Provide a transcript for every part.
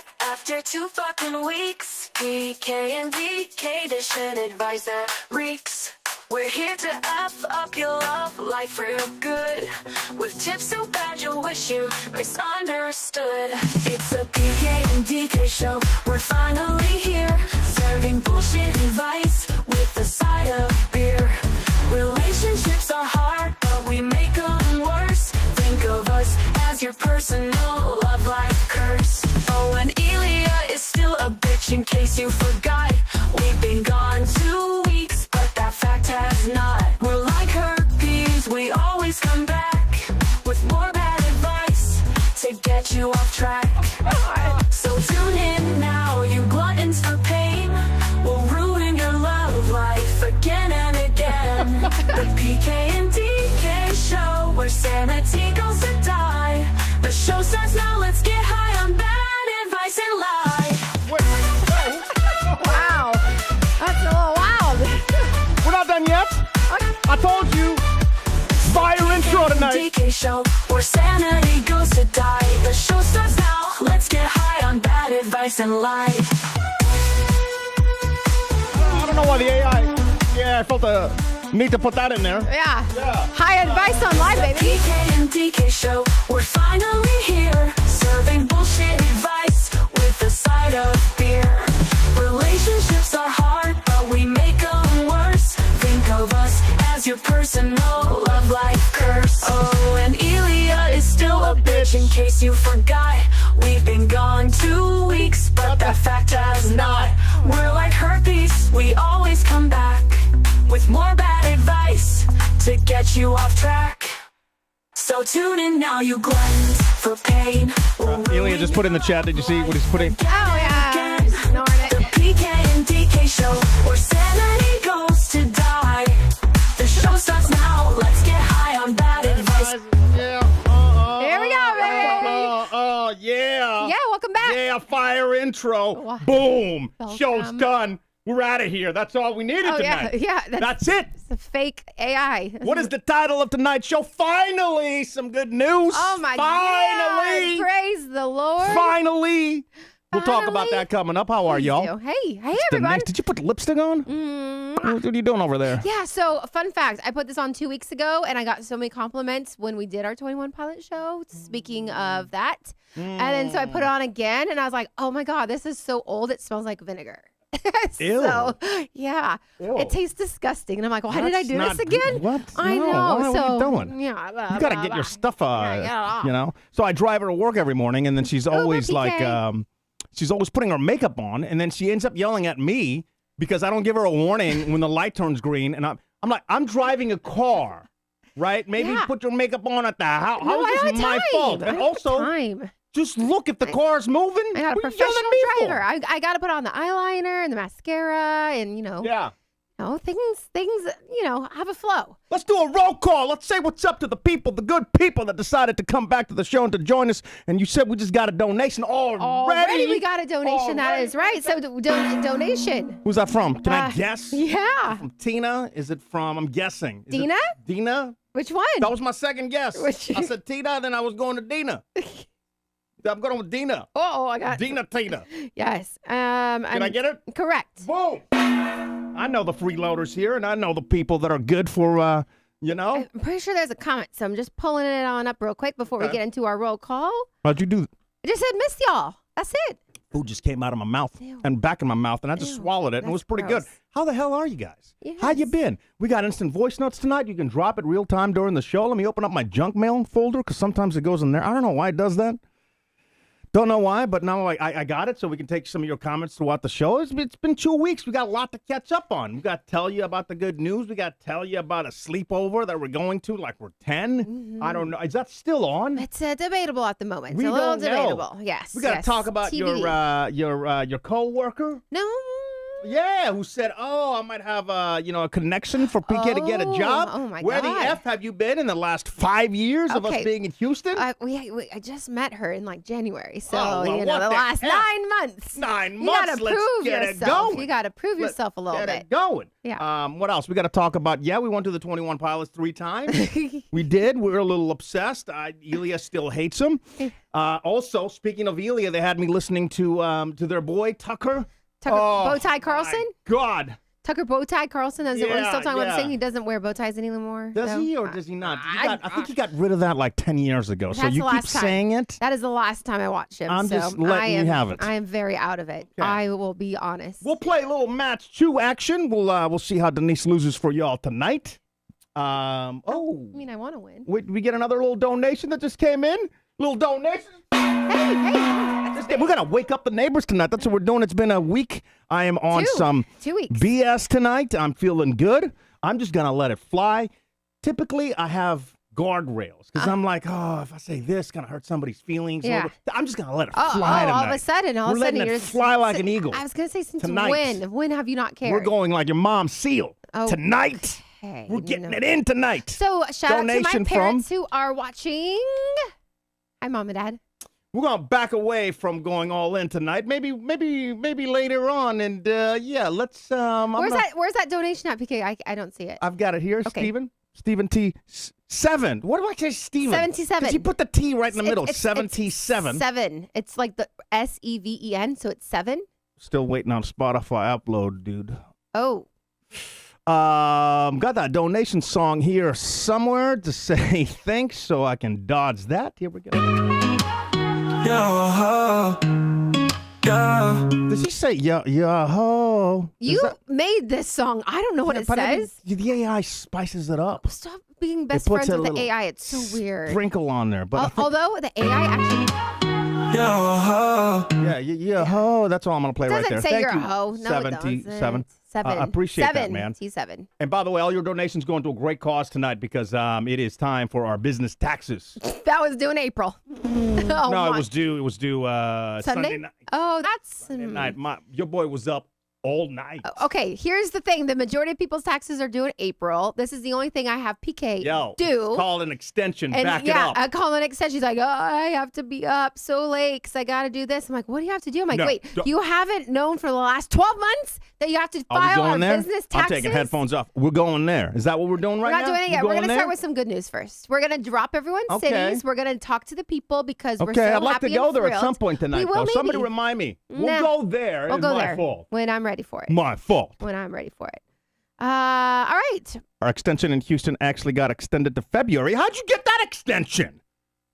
back after 2 fucking weeks. PK and DK, dishing advice that reeks. We're here to F up your love life real good, with tips so bad you'll wish you misunderstood. It's a PK and DK show, we're finally here, serving bullshit advice with a side of beer. Relationships are hard, but we make them worse. Think of us as your personal love life curse. Oh, and Elia is still a bitch in case you forgot. We've been gone 2 weeks, but that fact has not. We're like herpes, we always come back with more bad advice to get you off track. So tune in now, you gluttons for pain. We'll ruin your love life again and again. The PK and DK show, where sanity goes to die. The show starts now, let's get high on bad advice and lie. Wow. That's a little wild. We're not done yet. I told you. Fire intro tonight. DK show, where sanity goes to die. The show starts now, let's get high on bad advice and lie. I don't know why the AI. Yeah, I felt the need to put that in there. Yeah. High advice on live, baby. PK and DK show, we're finally here, serving bullshit advice with a side of beer. Relationships are hard, but we make them worse. Think of us as your personal love life curse. Oh, and Elia is still a bitch in case you forgot. We've been gone 2 weeks, but that fact has not. We're like herpes, we always come back with more bad advice to get you off track. So tune in now, you gluttons for pain. Elia just put in the chat. Did you see what he's putting? Oh, yeah. Just ignoring it. The PK and DK show, where sanity goes to die. The show starts now, let's get high on bad advice. Yeah. Here we go, baby. Yeah. Yeah, welcome back. Yeah, fire intro. Wow. Boom. Welcome. Show's done. We're out of here. That's all we needed tonight. Yeah. That's it. It's a fake AI. What is the title of tonight's show? Finally, some good news. Oh, my Finally. God. Praise the Lord. Finally. We'll talk about Finally. that coming up. How are y'all? Hey, everybody. Denise, did you put lipstick on? What are you doing over there? Yeah, so fun fact, I put this on 2 weeks ago, and I got so many compliments when we did our 21 Pilot show, speaking of that. And then so I put it on again, and I was like, oh my God, this is so old, it smells like vinegar. Ew. So, yeah, Ew. it tastes disgusting. And I'm like, why did I That's do not this again? good. What? I No, know. what So, are you doing? Yeah, You got to get your stuff, Yeah, you know? So I drive her to work every morning, and then she's always PK. like, she's always putting her makeup on, and then she ends up yelling at me because I don't give her a warning when the light turns green. And I'm like, I'm driving a car, right? Maybe Yeah. put your makeup on at the house. No, How I is don't this have my time. fault? I And don't have also, time. just look if the car's moving. I got a What are you professional yelling at me for? driver. I got to put on the eyeliner and the mascara and, Yeah. things, have a flow. Let's do a roll call. Let's say what's up to the people, the good people that decided to come back to the show and to join us. And you said we just got a donation already. Already we got a donation. That is right. So donation. Who's that from? Can I guess? Yeah. From Tina? Is it from, I'm guessing. Is it Dina? Dina? Which one? That was my second guess. Which- I said Tina, then I was going to Dina. I'm going with Dina. Oh, I got Dina Tina. Yes. Can I get it? Correct. Boom. I know the freeloaders here, and I know the people that are good for, I'm pretty sure there's a comment, so I'm just pulling it on up real quick before we Okay. get into our roll call. How'd you do? I just said miss y'all. That's it. Food just came out of my mouth Ew. and back in my mouth, and I just Ew, swallowed it, and it that's was pretty gross. good. How the hell are you guys? How you Yes. been? We got instant voice notes tonight. You can drop it real time during the show. Let me open up my junk mail folder, because sometimes it goes in there. I don't know why it does that. Don't know why, but now I got it, so we can take some of your comments throughout the show. It's been 2 weeks. We got a lot to catch up on. We got to tell you about the good news. We got to tell you about a sleepover that we're going to, like we're 10. I don't know. Is that still on? It's debatable at the moment. We It's a little don't know. debatable. Yes. We got to yes. talk about TBD. your coworker. No. Yeah, who said, "Oh, I might have a connection for PK to get a job." Oh my Where God. the F have you been in the last 5 years of us Okay. being in Houston? I just met her in like January, so Oh, well, you know what the the last F? 9 months. 9 You months. gotta Let's prove get yourself. it going. You gotta prove yourself a little Get bit. it going. Yeah. What else? We got to talk about. Yeah, we went to the 21 Pilots 3 times. We did. We were a little obsessed. Elia still hates him. Also, speaking of Elia, they had me listening to their boy Tucker. Tucker Bowtie Carlson? My God. Tucker Bowtie Carlson? We're still talking about the yeah. thing. He doesn't wear bow ties anymore. Does though? he or does he not? I think he got rid of that like 10 years ago. So That's you the keep last time. saying it. That is the last time I watched him. I'm so just letting you have it. I am very out of it. Okay. I will be honest. We'll play a little match 2 action. We'll see how Denise loses for y'all tonight. I mean, I want to win. We get another little donation that just came in. Little donation. Hey. We're gonna wake up the neighbors tonight. That's what we're doing. It's been a week. I am on some 2 weeks. BS tonight. I'm feeling good. I'm just gonna let it fly. Typically, I have guardrails because I'm like, oh, if I say this, it's gonna hurt somebody's feelings. Yeah. I'm just gonna let it fly tonight. All of a sudden, We're letting you're it just fly like an eagle. I was gonna say since Tonight. when have you not cared? We're going like your mom's seal tonight. Okay, We're getting it in tonight. So shout out to my Donation parents who are watching. Hi, Mom and Dad. We're gonna back away from going all in tonight. Maybe later on. And let's. Where's that donation at, PK? I don't see it. I've got it here, Okay. Stephen T. 7. What do I say, Stephen? 77. Because he put the T right in the middle. It's 77. 7. It's like the SEVEN, so it's 7. Still waiting on Spotify upload, dude. Oh. Got that donation song here somewhere to say thanks, so I can dodge that. Here we go. Yo, does he say yo? You made this song. I don't know what it says. The AI spices it up. Stop being best puts friends a with the little AI. It's so weird. Sprinkle on there, but I think- Although the AI actually yeah, ho. That's all I'm gonna play right there. doesn't say Thank you're you. a hoe. No, it doesn't. 77. 7. I appreciate that, man. T7. And by the way, all your donations going to a great cause tonight because it is time for our business taxes. That was due in April. No, it was due Sunday night. Oh, that's Sunday night. Your boy was up all night. Okay, here's the thing. The majority of people's taxes are due in April. This is the only thing I have PK do. Call an extension. And back it yeah, up. I call an extension. She's like, oh, I have to be up so late because I got to do this. I'm like, what do you have to do? I'm like, No, wait, don't- you haven't known for the last 12 months that you have to Are we file going our there? business I'm taxes? taking headphones off. We're going there. Is that what we're doing right We're now? not doing it yet. We're going to there? start with some good news first. We're going to drop everyone's Okay. cities. We're going to talk to the people because we're so Okay, I'd like happy to go and there at thrilled. some point tonight. We will though. Somebody maybe. remind me. We'll Nah. go there. We'll It's go my there fault. when I'm ready for it. My fault. When I'm ready for it. All right. Our extension in Houston actually got extended to February. How'd you get that extension?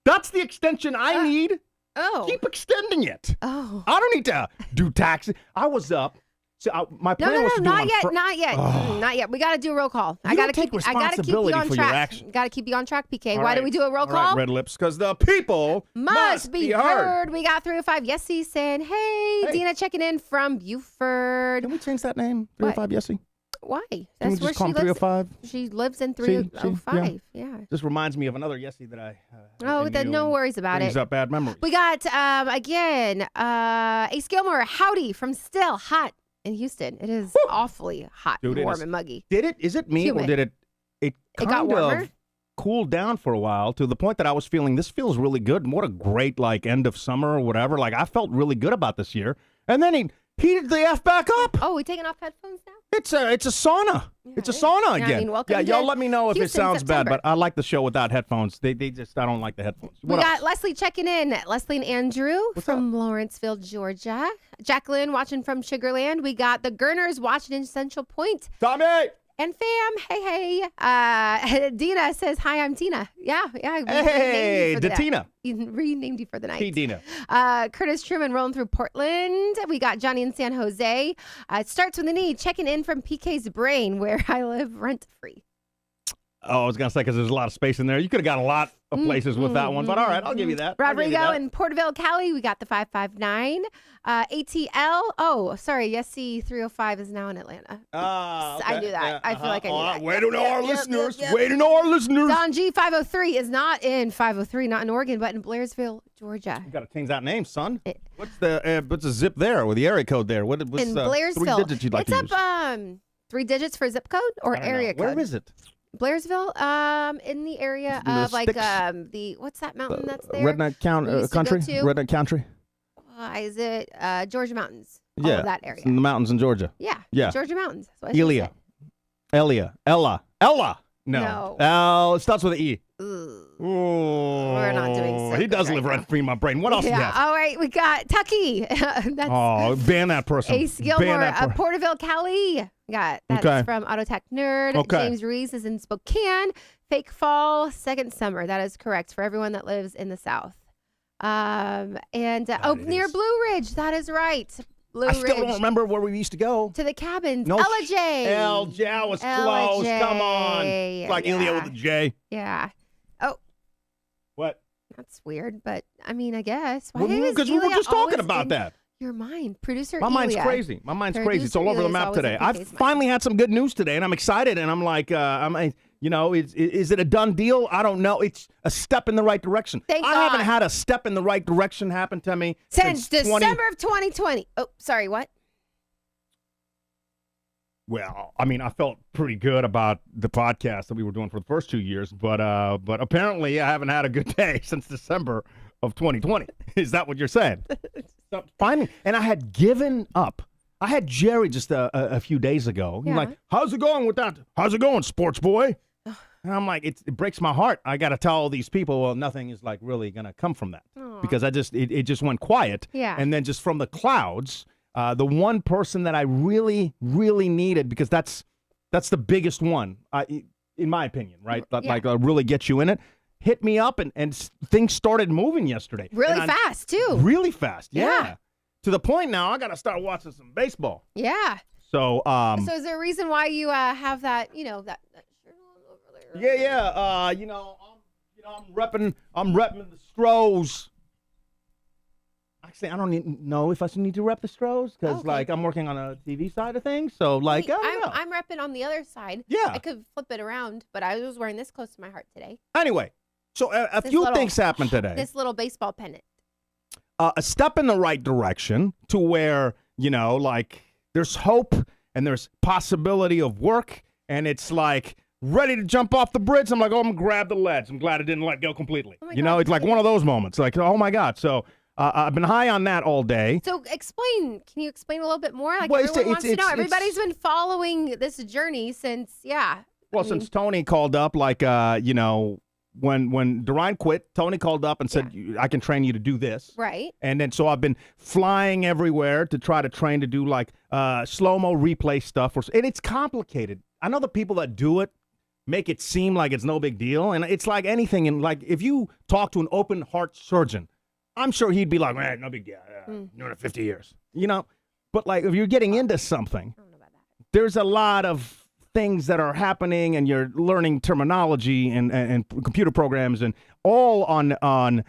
That's the extension I need. Oh. Keep extending it. Oh. I don't need to do taxes. I was up. So my plan was to do not on yet, Fri- not yet, not yet. We got to do a roll call. I You got don't to take keep. I got to keep you responsibility on for your track. actions. Got to keep you on track, PK. All Why right. do we do a roll All call? right, Red Lips, because the people Must be heard. We got 3 or 5 Yessie saying, hey, Hey. Dina checking in from Buford. Can we change that name? 305 Yessie? Why? Can we That's just where call she him lives. 305? She lives in See, 305. Yeah. Just reminds me of another Yessie that I Oh, then no worries about brings it. up bad memories. We got, again, Ace Gilmore, howdy from Still Hot in Houston. It is awfully hot, Dude, and it warm, is. and muggy. Is it me Humid. or did it got kind warmer? of cooled down for a while to the point that I was feeling this feels really good. And what a great end of summer or whatever. Like I felt really good about this year. And then he heated the F back up. Oh, we taking off headphones now? It's a sauna. It's a sauna Yeah, I again. mean, welcome y'all to let me know if it Houston, sounds bad, September. but I like the show without headphones. I don't like the headphones. We What got else? Leslie checking in. Leslie and Andrew from Lawrenceville, Georgia. Jacqueline watching from Sugarland. We got the Gurners watching in Central Point. Tommy! And fam, hey. Dina says, hi, I'm Tina. Yeah. Hey, Tina. Renamed you for the night. Hey, Dina. Curtis Truman rolling through Portland. We got Johnny in San Jose. It starts with an E, checking in from PK's brain, where I live rent free. Oh, I was going to say, because there's a lot of space in there. You could have got a lot of places with that one, but all right, I'll give you that. Rodrigo in Porterville, Cali, we got the 559. ATL, oh, sorry, Yesy 305 is now in Atlanta. Okay. I knew that. Yeah, I feel like I knew that. Way to know our listeners. Yep. Way to know our listeners. Don G 503 is not in 503, not in Oregon, but in Blairsville, Georgia. You got to change that name, son. What's the zip there with the area code there? What's in the Blairsville. 3 digits you'd like to use? It's up 3 digits for zip code or I don't know. area code. Where is it? Blairsville, in the area of like the what's that mountain that's there? Redneck country. Redneck country. Is it Georgia Mountains? Yeah, All of that area. It's in the mountains in Georgia. Yeah. Georgia Mountains. That's what I Ella. Ella. No. It starts with an E. Ooh. Ooh. We're not doing so He good does right live now. rent free in my brain. What else do you have? All right, we got Tucky. That's Ban that person. Ace Gilmore, Porterville, Cali. That's Okay. from Autotech Nerd. Okay. James Reese is in Spokane. Fake Fall, Second Summer. That is correct for everyone that lives in the South. Near Blue Ridge. That is right. Blue I Ridge. still don't remember where we used to go. To the cabins. No, LJ. LJ was close. Come on. It's like Ilya with a J. Yeah. Oh, What? that's weird, but I mean, I guess. Because we were just talking about that. Your mind, producer. My mind's Ilya. crazy. My mind's crazy. It's Producer all over the Ilya's map always today. in I've PK's mind. finally had some good news today, and I'm excited. And I'm like, is it a done deal? I don't know. It's a step in the right direction. Thank I God. haven't had a step in the right direction happen to me Since 20 December of 2020. Oh, sorry, what? Well, I mean, I felt pretty good about the podcast that we were doing for the first 2 years, but apparently I haven't had a good day since December of 2020. Is that what you're saying? Finally, and I had given up. I had Jerry just a few days ago. He's Yeah. like, "How's it going with that? How's it going, sports boy?" And I'm like, it breaks my heart. I got to tell all these people, well, nothing is like really gonna come from that because it just went quiet. Yeah. And then just from the clouds. The one person that I really, really needed, because that's the biggest one, in my opinion, right? That really gets you in it. Hit me up, and things started moving yesterday. Really fast, too. Really fast, yeah. Yeah. To the point now, I got to start watching some baseball. Yeah. So, So is there a reason why you have that, that shirt on over there? yeah. I'm repping the Stros. Actually, I don't know if I need to rep the Stros because, I'm working on a TV side of things. So, I don't know. I'm repping on the other side. Yeah. I could flip it around, but I was wearing this close to my heart today. Anyway, so a few things happened today. This little baseball pennant. A step in the right direction to where, there's hope and there's possibility of work, and it's ready to jump off the bridge. I'm like, oh, I'm going to grab the ledge. I'm glad it didn't let go completely. Oh my God. It's like one of those moments. Like, oh, my God. So I've been high on that all day. So can you explain a little bit more? Well, Everyone wants to know. Everybody's been following this journey since, Since Tony called up, when Durine quit, Tony called up and said, I can train you to do this. Right. And then so I've been flying everywhere to try to train to do slow-mo replay stuff. And it's complicated. I know the people that do it make it seem like it's no big deal. And it's like anything. And if you talk to an open heart surgeon, I'm sure he'd be like, man, no big deal. Doing it 50 years. But if you're getting into something, I don't know about that. there's a lot of things that are happening, and you're learning terminology and computer programs, and all on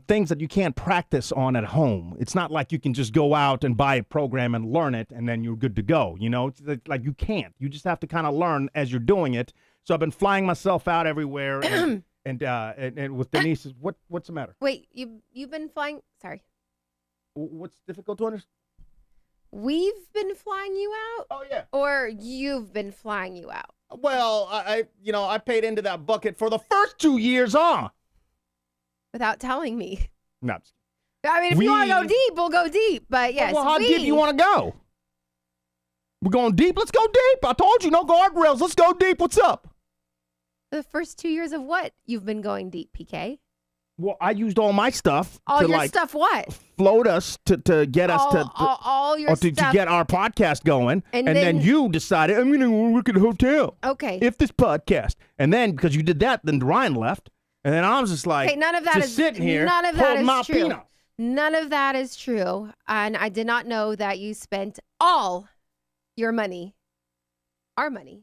things that you can't practice on at home. It's not like you can just go out and buy a program and learn it, and then you're good to go. It's like you can't. You just have to kind of learn as you're doing it. So I've been flying myself out everywhere, and with Denise, what's the matter? Wait, you've been flying? Sorry. What's difficult to understand? We've been flying you out? Oh yeah. Or you've been flying you out? Well, I paid into that bucket for the first 2 years, Without telling me. No. I mean, if you want to go deep, we'll go deep. But yes, Well, how deep you want to go? We're going deep? Let's go deep. I told you, no guardrails. Let's go deep. What's up? The first 2 years of what? You've been going deep, PK? Well, I used all my stuff All to your stuff what? float us to get us all your to stuff. get our podcast going. And then then you decided, I'm going to work at a hotel. Okay. If this podcast. And then, because you did that, then Ryan left. And then I was just like, Okay, none of that just is sitting here, none of that holding is my true. peanuts. None of that is true. And I did not know that you spent all your money, our money,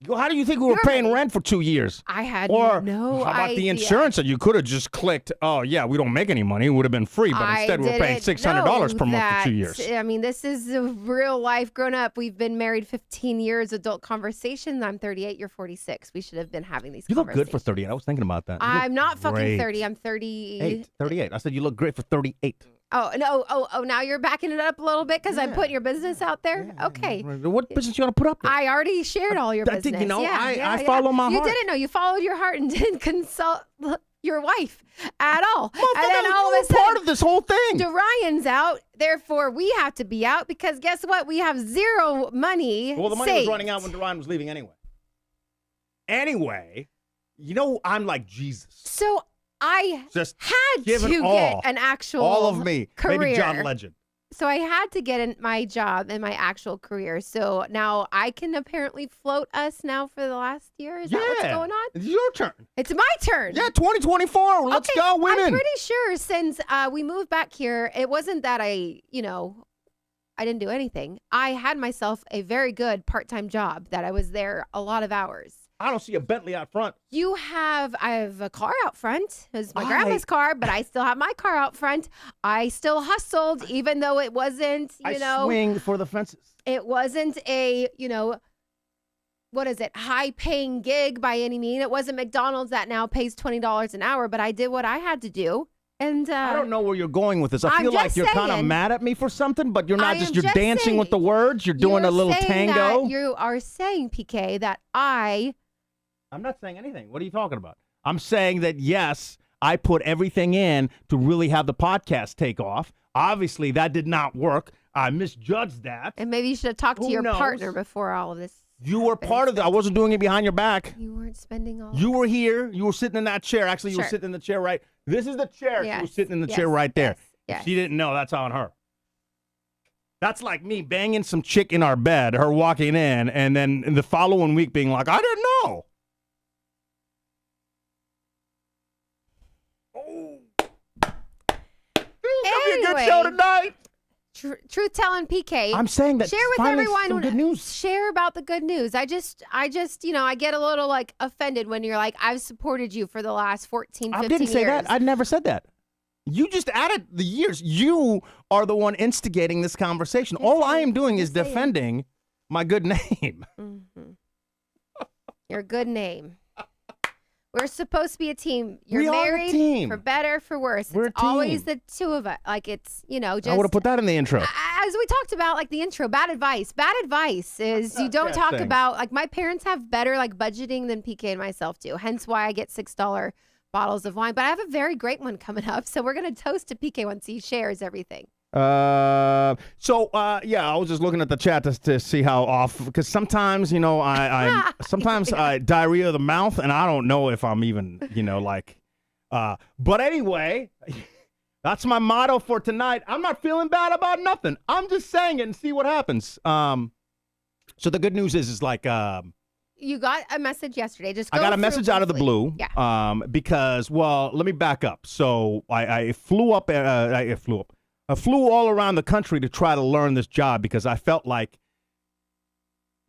How do you think we were Your paying money. rent for 2 years? I had Or no how about the idea. insurance that you could have just clicked? Oh yeah, we don't make any money. It would have been free, but instead we're paying $600 per month for 2 years. I mean, this is a real life grown up. We've been married 15 years. Adult conversation. I'm 38. You're 46. We should have been having these. You look conversations. good for 38. I was thinking about that. You I'm look not fucking great. 30. I'm 30. 38. I said you look great for 38. Oh no! Oh! Now you're backing it up a little bit because I'm putting your business out there. Okay. What business you want to put up there? I already shared all your I business. think, Yeah, I follow my you heart. You didn't know. You followed your heart and didn't consult your wife at all. And then Motherfucker, all you of a were part sudden, of this whole thing. Ryan's out. Therefore, we have to be out because guess what? We have zero money. Well, the money was saved. running out when Ryan was leaving anyway. Anyway, I'm like Jesus. So I Just had give to it all. get an actual All of me. career. Maybe John Legend. So I had to get in my job and my actual career. So now I can apparently float us now for the last year. Is that what's going on? It's your turn. It's my turn. Yeah, 2024. Let's Okay, go, women. I'm pretty sure since we moved back here, it wasn't that I didn't do anything. I had myself a very good part-time job that I was there a lot of hours. I don't see a Bentley out front. I have a car out front. It's my grandma's car, but I still have my car out front. I still hustled, even though it wasn't, I swing for the fences. it wasn't a, what is it, high-paying gig by any means. It wasn't McDonald's that now pays $20 an hour, but I did what I had to do. And I don't know where you're going with this. I I'm feel like just you're kind of saying- mad at me for something, but you're not I am you're just dancing saying- with the words. You're doing a little tango. You are saying, PK, that I'm not saying anything. What are you talking about? I'm saying that, yes, I put everything in to really have the podcast take off. Obviously, that did not work. I misjudged that. and maybe you should have talked to Who your knows? partner before all of this. You were part of it. I wasn't doing it behind your back. You weren't spending all. You were here. You were sitting in that chair. Actually, you were Sure. sitting in the chair right. This is the chair. She was Yes, sitting in the yes, chair right there. yes. If she didn't know, that's on her. That's like me banging some chick in our bed, her walking in, and then the following week being like, I didn't know. Oh. This is going to be a good show Anyway. tonight. Truth telling, PK. I'm saying that share with finally everyone. some good news. Share about the good news. I just, I get a little like offended when you're like, I've supported you for the last 14, 15 I didn't say years. that. I never said that. You just added the years. You are the one instigating this conversation. All I am doing is defending my good name. Mm-hmm. Your good name. We're supposed to be a team. You're We are a married team. for better, for worse. We're It's a always team. the two of us. Like it's, just I would have put that in the intro. as we talked about, like the intro, bad advice. Bad advice is you don't bad talk thing. about, like my parents have better like budgeting than PK and myself do. Hence why I get $6 bottles of wine. But I have a very great one coming up. So we're going to toast to PK once he shares everything. Yeah, I was just looking at the chat to see how off, because sometimes, I sometimes I diarrhea of the mouth, and I don't know if I'm even, but anyway, that's my motto for tonight. I'm not feeling bad about nothing. I'm just saying it and see what happens. So the good news is like, You got a message yesterday. Just I go got a through message out of the briefly. blue. Yeah. Because, well, let me back up. So I flew up. I flew all around the country to try to learn this job because I felt like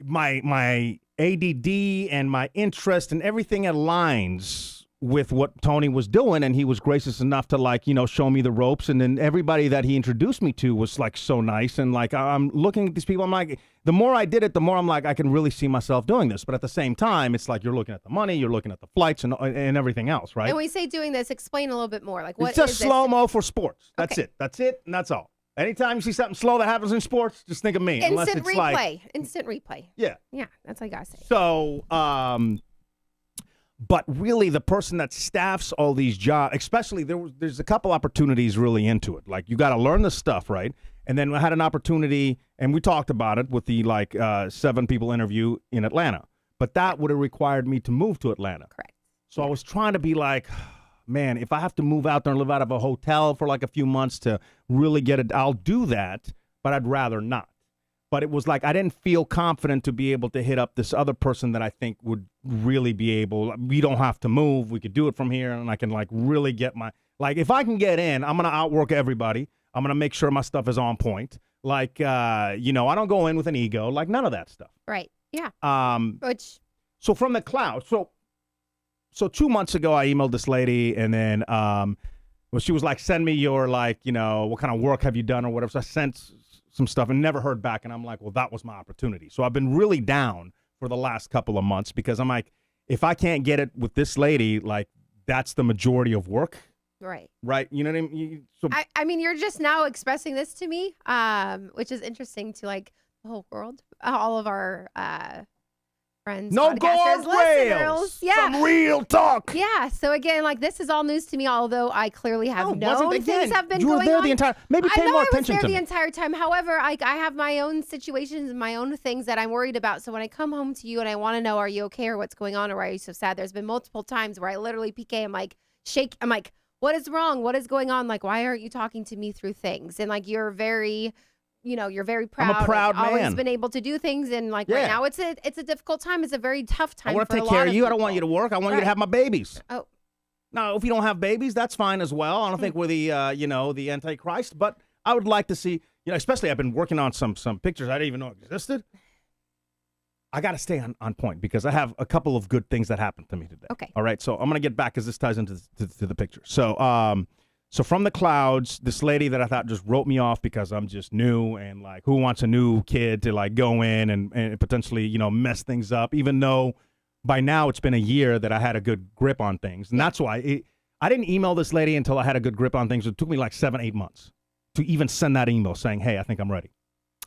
my ADD and my interest and everything aligns with what Tony was doing, and he was gracious enough to show me the ropes, and then everybody that he introduced me to was like so nice, and like I'm looking at these people, I'm like, the more I did it, the more I'm like, I can really see myself doing this. But at the same time, it's like you're looking at the money, you're looking at the flights and everything else, right? And when we say doing this, explain a little bit more. Like what It's just is this? slow-mo for sports. That's Okay. it. That's it, and that's all. Anytime you see something slow that happens in sports, just think of me. Unless Instant it's replay. like, Instant replay. yeah. Yeah, that's all I gotta say. So, but really, the person that staffs all these jobs, especially there's a couple opportunities really into it. Like you got to learn the stuff, right? And then I had an opportunity, and we talked about it with the 7 people interview in Atlanta. But that would have required me to move to Atlanta. Correct. So I was trying to be like, man, if I have to move out there and live out of a hotel for like a few months to really get it, I'll do that, but I'd rather not. But it was like I didn't feel confident to be able to hit up this other person that I think would really be able. We don't have to move. We could do it from here, and I can really get my if I can get in, I'm gonna outwork everybody. I'm gonna make sure my stuff is on point. I don't go in with an ego, none of that stuff. Right. Yeah. Um, Which So from the cloud. So 2 months ago, I emailed this lady, and then she was like, send me your, like, what kind of work have you done or whatever. So I sent some stuff and never heard back. And I'm like, well, that was my opportunity. So I've been really down for the last couple of months because I'm like, if I can't get it with this lady, like, that's the majority of work. Right. Right. You know what I mean? I mean, you're just now expressing this to me, which is interesting to like the whole world, all of our friends. No podcasters, guardrails. listeners. Yeah. Some real talk. Yeah. So again, like this is all news to me, although I clearly have known things have been you were going there on. the entire. Maybe I pay know more I was attention there to the me. entire time. However, I have my own situations and my own things that I'm worried about. So when I come home to you and I want to know, are you okay or what's going on or why are you so sad? There's been multiple times where I literally PK. I'm like, I'm like, what is wrong? What is going on? Like, why aren't you talking to me through things? And like, you're very, you're very proud. I'm a proud man. Always man. been able to do things. And like right now, it's a difficult time. It's a very tough time. I want for to a take care lot of you. I don't people. want you to work. I want you to have my babies. Oh. Now, if you don't have babies, that's fine as well. I don't think we're the, the Antichrist, but I would like to see, especially I've been working on some pictures I didn't even know existed. I got to stay on point because I have a couple of good things that happened to me today. Okay. All right. So I'm going to get back because this ties into to the picture. So from the clouds, this lady that I thought just wrote me off because I'm just new and like, who wants a new kid to like go in and potentially, mess things up, even though by now it's been a year that I had a good grip on things. And that's why I didn't email this lady until I had a good grip on things. It took me like 7-8 months to even send that email saying, hey, I think I'm ready.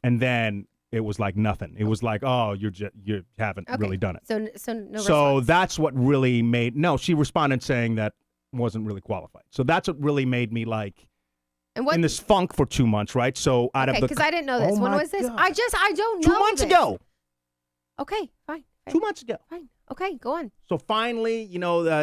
And then it was like nothing. It was like, oh, you haven't really done it. So no response. That's what really made, no, she responded saying that wasn't really qualified. So that's what really made me like in this funk for 2 months, right? So out of the, because I didn't know this. Oh when my was this? God. I don't know. 2 months this. ago. Okay, fine. 2 months ago. Fine. Okay, go on. So finally,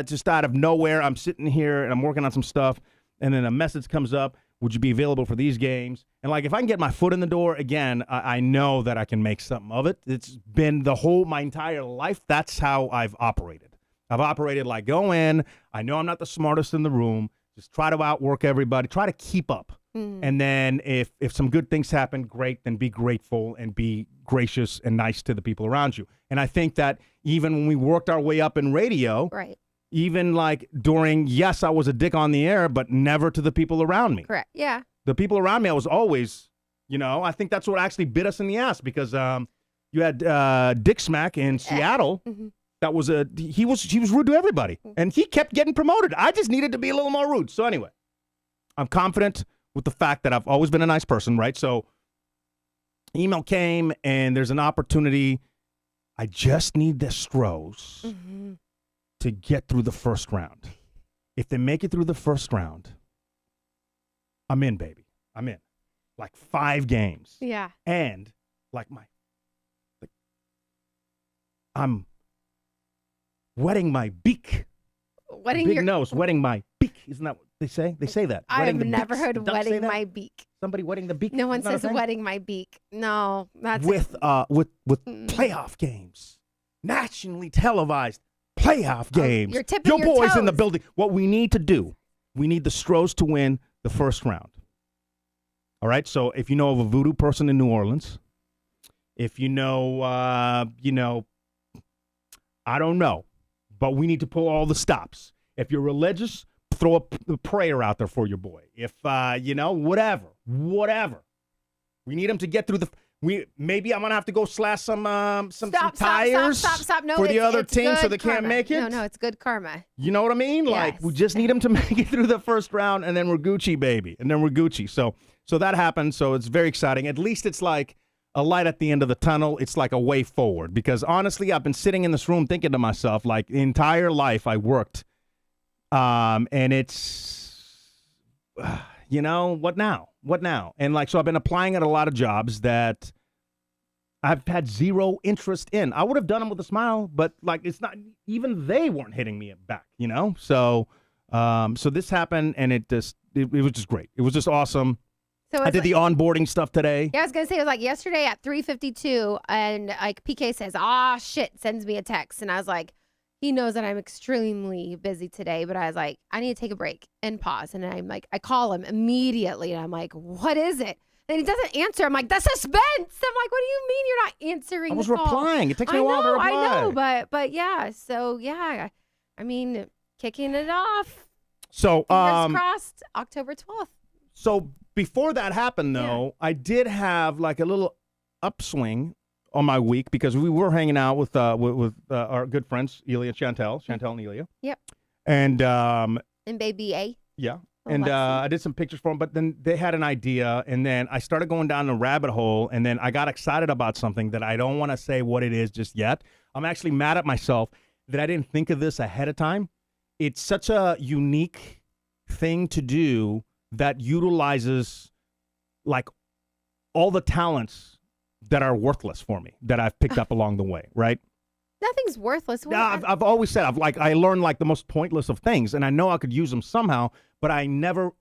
just out of nowhere, I'm sitting here and I'm working on some stuff, and then a message comes up. Would you be available for these games? And like, if I can get my foot in the door again, I know that I can make something of it. It's been my entire life. That's how I've operated. I've operated like, go in. I know I'm not the smartest in the room. Just try to outwork everybody. Try to keep up. And then if some good things happen, great, then be grateful and be gracious and nice to the people around you. And I think that even when we worked our way up in radio, Right. even like during, yes, I was a dick on the air, but never to the people around me. Correct. Yeah. The people around me, I was always, I think that's what actually bit us in the ass because you had Dick Smack in Seattle. Mm-hmm. That was he was rude to everybody, and he kept getting promoted. I just needed to be a little more rude. So anyway, I'm confident with the fact that I've always been a nice person, right? So email came, and there's an opportunity. I just need the Stros to get through the first round. If they make it through the first round, I'm in, baby. I'm in. Like 5 games. Yeah. And I'm wetting my beak. Wetting Big your nose, wetting my beak. Isn't that what they say? They say that. I Wetting have the never beaks. heard Do ducks say wetting that? my beak. Somebody wetting the beak. No one Isn't that a says thing? wetting my beak. No, that's With playoff games, nationally televised playoff games. you're tipping your boys in the toes. building. What we need to do, we need the Stros to win the first round. All right. So if you know of a voodoo person in New Orleans, if you know, I don't know, but we need to pull all the stops. If you're religious, throw a prayer out there for your boy. If whatever. We need him to get through maybe I'm gonna have to go slash some tires Stop. No, for the other it's team so good they can't karma. make it. No, it's good karma. You know what I mean? Like, Yes. we just need him to make it through the first round, and then we're Gucci, baby. And then we're Gucci. So that happened. So it's very exciting. At least it's like a light at the end of the tunnel. It's like a way forward. Because honestly, I've been sitting in this room thinking to myself, like, the entire life I worked. And it's, what now? What now? And like, so I've been applying at a lot of jobs that I've had zero interest in. I would have done them with a smile, but like, it's not, even they weren't hitting me back, So, so this happened, and it was just great. It was just awesome. So I did the onboarding stuff today. Yeah, I was gonna say it was like yesterday at 3:52, and like PK says, shit," sends me a text, and I was like, he knows that I'm extremely busy today, but I was like, I need to take a break and pause, and I'm like, I call him immediately, and I'm like, what is it? And he doesn't answer. I'm like, the suspense. I'm like, what do you mean you're not answering? I was the call? replying. It takes me a while to reply. I know, but yeah. So yeah, I mean, kicking it off. So Fingers crossed, October 12th. So before that happened, though, I did have like a little upswing on my week because we were hanging out with our good friends Elia and Chantel and Elia. Yep. And baby A. Yeah. Oh, And Lexi. I did some pictures for them, but then they had an idea, and then I started going down the rabbit hole, and then I got excited about something that I don't want to say what it is just yet. I'm actually mad at myself that I didn't think of this ahead of time. It's such a unique thing to do that utilizes like all the talents that are worthless for me that I've picked up along the way, right? Nothing's worthless. Yeah, I've always said I learned like the most pointless of things, and I know I could use them somehow, but I never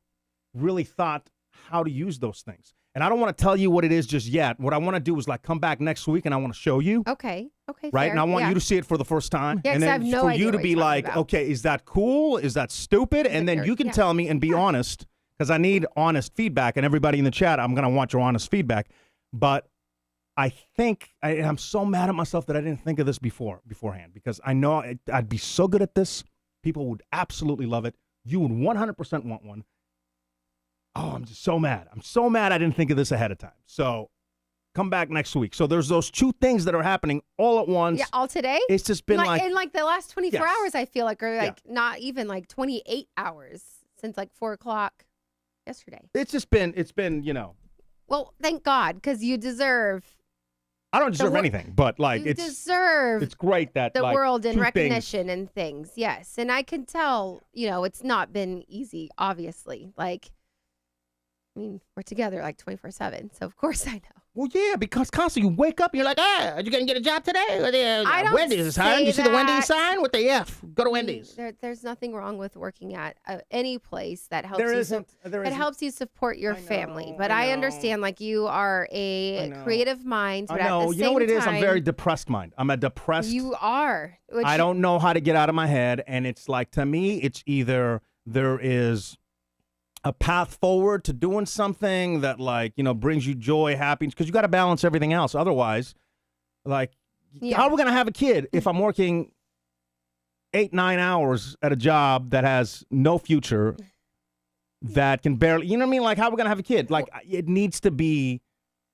really thought how to use those things. And I don't want to tell you what it is just yet. What I want to do is like come back next week and I want to show you. Okay. Right? Fair. And I want you to see it for the first time. Yeah, and 'cause then I have no for idea you to what be you're talking like, about. okay, is that cool? Is that stupid? And then you can tell me and be honest, because I need honest feedback. And everybody in the chat, I'm going to want your honest feedback. But I think I'm so mad at myself that I didn't think of this beforehand, because I know I'd be so good at this. People would absolutely love it. You would 100% want one. Oh, I'm just so mad. I'm so mad I didn't think of this ahead of time. So come back next week. So there's those two things that are happening all at once. Yeah, all today? It's just been in like the last 24 Yes. hours, I feel like, or like not even like 28 hours since like 4 o'clock yesterday. it's been, you know. Well, thank God, because you deserve. I don't deserve anything, but like You deserve it's great that the like, world and two recognition and things. Yes. And I can tell, it's not been easy, obviously. Like, I mean, we're together like 24/7. So, of course, I know. Well, yeah, because constantly you wake up and you're like, are you going to get a job today? I don't Wendy's is hiring. say You see the Wendy's that. sign? What the F? Go to Wendy's. There's nothing wrong with working at any place that helps There you. isn't. There It isn't. helps you support your I know, family. But I I know. understand, like, you are I a know. creative mind. But I know. At the You know what it same is? I'm time, very depressed mind. I'm a depressed. You are. I don't know how to get out of my head. And it's like, to me, it's either there is a path forward to doing something that, like, brings you joy, happiness, because you got to balance everything else. Otherwise, like, how are we going to have a kid if I'm working 8-9 hours at a job that has no future, that can barely, you know what I mean? Like, how are we going to have a kid? Like, it needs to be